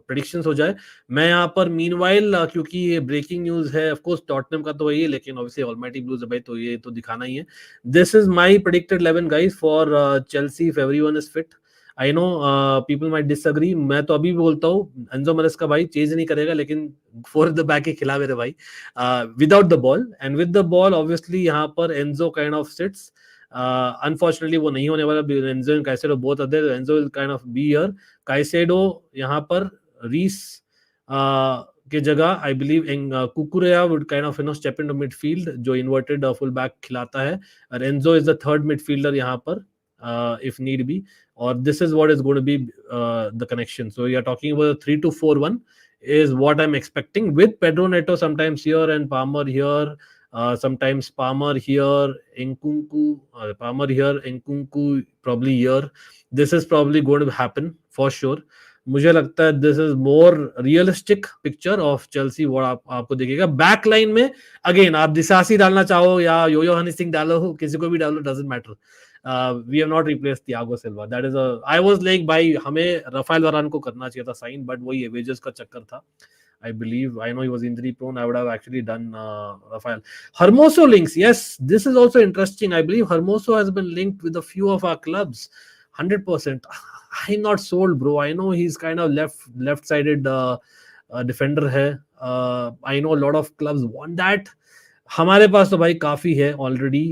प्रेडिक्शंस हो जाए. मैं यहाँ पर मीनवाइल, क्योंकि ये ब्रेकिंग न्यूज है, ऑफ कोर्स टॉटनहम का तो वही है, लेकिन ऑब्वियसली ऑलमाइटी ब्लूज है भाई, तो ये तो दिखाना ही है. This is my predicted 11 guys for Chelsea if everyone is fit. I know people might disagree. मैं तो अभी भी बोलता हूँ एंजो मरेस्का भाई चेंज नहीं करेगा, लेकिन फोर द बैक ही खिला मेरे भाई without the ball. And with the ball obviously यहाँ पर Enzo kind of sits. Unfortunately वो नहीं होने वाला. Enzo and Caicedo both other. Enzo will kind of be here. Caicedo यहाँ पर रीस के जगह I believe Cucurella would kind of step into midfield, जो इन्वर्टेड फुल बैक खिलाता है. और Enzo is the third midfielder यहाँ पर if need be, or this is what is going to be the connection. So we are talking about a 3-2-4-1 is what I'm expecting with Pedro Neto sometimes here and Palmer here. Sometimes Palmer here, Nkunku, Palmer here, Nkunku probably here. This is probably going to happen for sure. मुझे लगता है this is more realistic picture of Chelsea वो आपको दिखेगा back line में again आप दिसासी डालना चाहो या योयो हनी सिंह डालो किसी को भी डालो doesn't matter we have not replace Thiago Silva that is I was like भाई हमें राफेल वरान को करना चाहिए था साइन बट वही वेजेस का चक्कर था I believe I know he was injury prone. I would have actually done Rafael. Hermoso links. Yes, this is also interesting. I believe Hermoso has been linked with a few of our clubs. 100%. I'm not sold, bro. I know he's kind of left-sided defender है. I know a lot of clubs want that. हमारे पास तो भाई काफी है already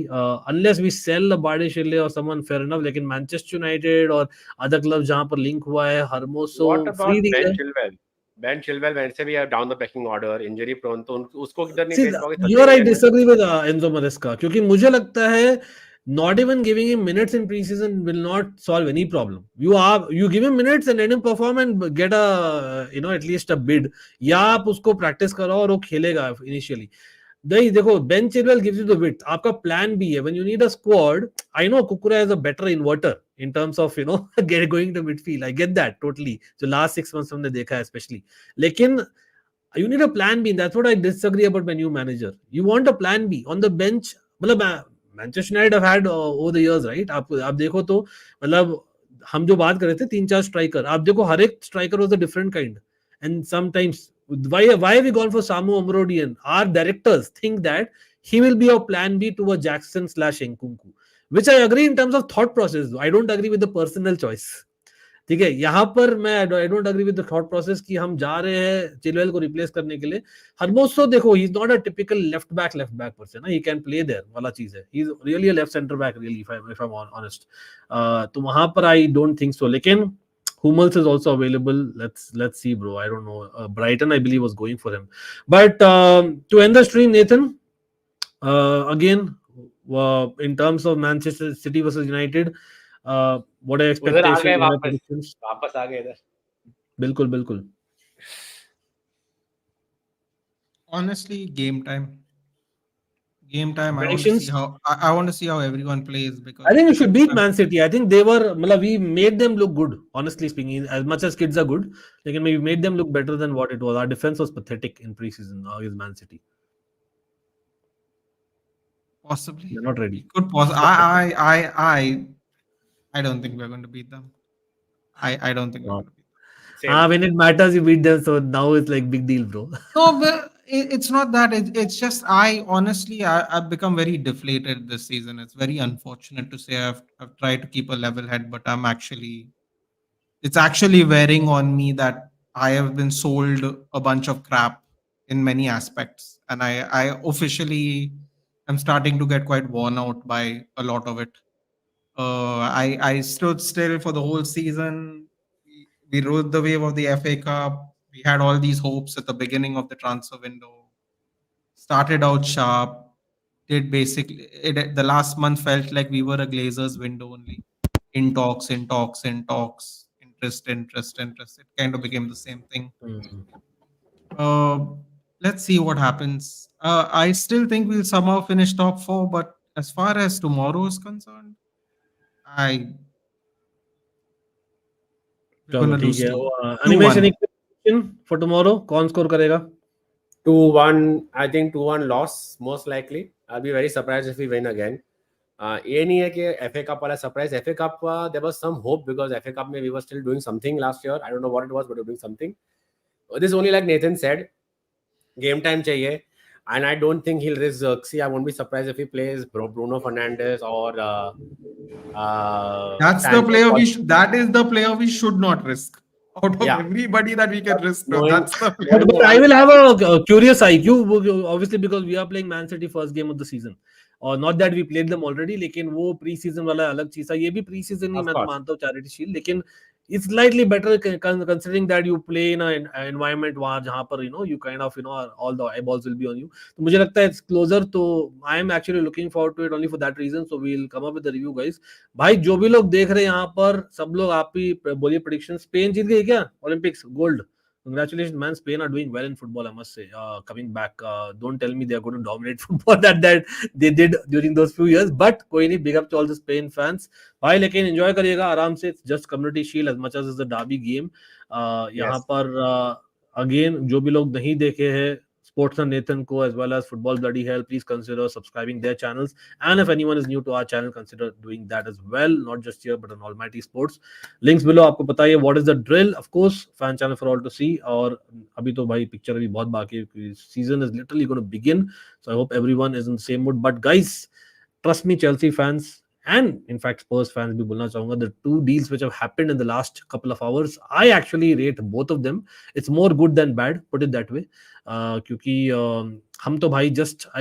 unless we cell बार्डिशेले और someone fair enough लेकिन Manchester United और other club जहां पर लिंक हुआ है Hermoso free Ben Chilwell Ben Chilwell वैसे भी है down the pecking order, injury prone, तो उसको किधर नहीं भेज पाओगे? Here I disagree with Enzo Maresca क्योंकि मुझे लगता है not even giving him minutes in preseason will not solve any problem. You give him minutes and let him perform and get a at least a bid. या आप उसको practice कराओ और वो खेलेगा initially. नहीं देखो Ben Chilwell gives you the width. आपका plan भी है. When you need a squad, I know Kukura is a better inverter in terms of going to midfield. I get that totally. So last 6 months हमने देखा है especially. लेकिन you need a plan B. That's what I disagree about my new manager. You want a plan B on the bench. मतलब Manchester United have had over the years, right? आप देखो तो मतलब हम जो बात कर रहे थे 3-4 स्ट्राइकर आप देखो हर एक striker was a different kind and sometimes why have we gone for Samu Amrodian? Our directors think that he will be a plan B to a Jackson/Nkunku, which I agree in terms of thought process. I don't agree with the personal choice. ठीक है यहाँ पर मैं I don't agree with the thought process कि हम जा रहे हैं चिलवेल को रिप्लेस करने के लिए हरमोसो देखो ही is not a typical left back person ना ही कैन प्ले देयर वाला चीज है he is really a left centre back really if I am honest तो वहां पर आई डोंट थिंक सो लेकिन Hummels is also available. Let's see, bro. I don't know. Brighton, I believe, was going for him. But to end the stream, Nathan, again, in terms of Manchester City versus United, what are expectations? वापस आ गए इधर. बिल्कुल. Honestly, game time. I want to see how everyone plays because I think we should beat Man City. I think we made them look good. Honestly speaking, as much as kids are good, we made them look better than what it was. Our defense was pathetic in preseason against Man City. Possibly, they're not ready. Good. I don't think we're going to beat them. I don't think we're going to beat them. When it matters, you beat them. So now it's like big deal, bro. No, but it's not that. It's just I've become very deflated this season. It's very unfortunate to say I've tried to keep a level head, but it's actually wearing on me that I have been sold a bunch of crap in many aspects, and I officially am starting to get quite worn out by a lot of it. I stood still for the whole season. We rode the wave of the FA Cup. We had all these hopes at the beginning of the transfer window. Started out sharp. The last month felt like we were a Glazers window only. In talks. Interest. It kind of became the same thing. Let's see what happens. I still think we'll somehow finish top 4, but as far as tomorrow is concerned, चलो ठीक है animation for tomorrow कौन score करेगा 2-1 I think 2-1 loss most likely. I'll be very surprised if we win again. ये नहीं है कि FA Cup वाला surprise. FA Cup there was some hope because FA Cup में we were still doing something last year. I don't know what it was, but we were doing something. This is only like Nathan said, game time चाहिए. And I don't think he'll risk. See, I won't be surprised if he plays Bruno Fernandes or. That's the player that is the player we should not risk. Out of everybody that we can risk, that's the player. But I will have a curious IQ, obviously, because we are playing Man City first game of the season. और not that we played them already, लेकिन वो pre season वाला अलग चीज था. ये भी pre season ही मैं तो मानता हूँ चैरिटी शील्ड, लेकिन it's slightly better considering that you play in an environment वहाँ जहाँ पर you kind of all the eyeballs will be on you. तो मुझे लगता है it's closer. तो I am actually looking forward to it only for that reason. So we'll come up with the review, guys. भाई जो भी लोग देख रहे हैं यहाँ पर सब लोग आप ही बोलिए prediction. स्पेन जीत गई क्या Olympics gold congratulations, man. Spain are doing well in football, I must say. Coming back, don't tell me they are going to dominate football that they did during those few years. But कोई नहीं, big up to all the Spain fans. भाई लेकिन enjoy करिएगा आराम से. It's just Community Shield as much as it's the derby game. यहाँ पर again जो भी लोग नहीं देखे हैं Sportsman Nathan को as well as Football Bloody Hell, please consider subscribing their channels. And if anyone is new to our channel, consider doing that as well. Not just here, but on Almighty Sports. Links below. आपको पता है what is the drill? Of course, fan channel for all to see. और अभी तो भाई picture अभी बहुत बाकी है. Season is literally going to begin. So I hope everyone is in the same mood. But guys, trust me, Chelsea fans. And in fact, Spurs fans भी बोलना चाहूंगा, the two deals which have happened in the last couple of hours, I actually rate both of them. It's more good than bad, put it that way. क्योंकि हम तो भाई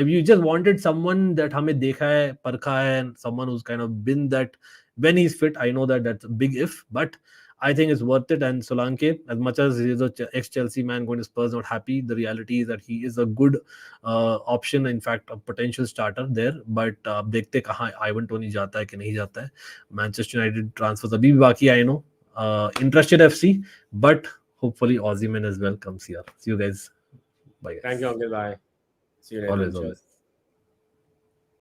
you just wanted someone that हमें देखा है, परखा है, and someone who's kind of been that when he's fit. I know that that's a big if, but I think it's worth it. And Solanke, as much as he is a ex-Chelsea man going to Spurs, not happy, the reality is that he is a good option, in fact, a potential starter there. But देखते कहाँ Ivan Toney जाता है कि नहीं जाता है. Manchester United transfers अभी भी बाकी, I know. Interested FC, but hopefully Osimhen as well comes here. See you guys. Bye. Guys. Thank you, Uncle. Bye. See you later. Always.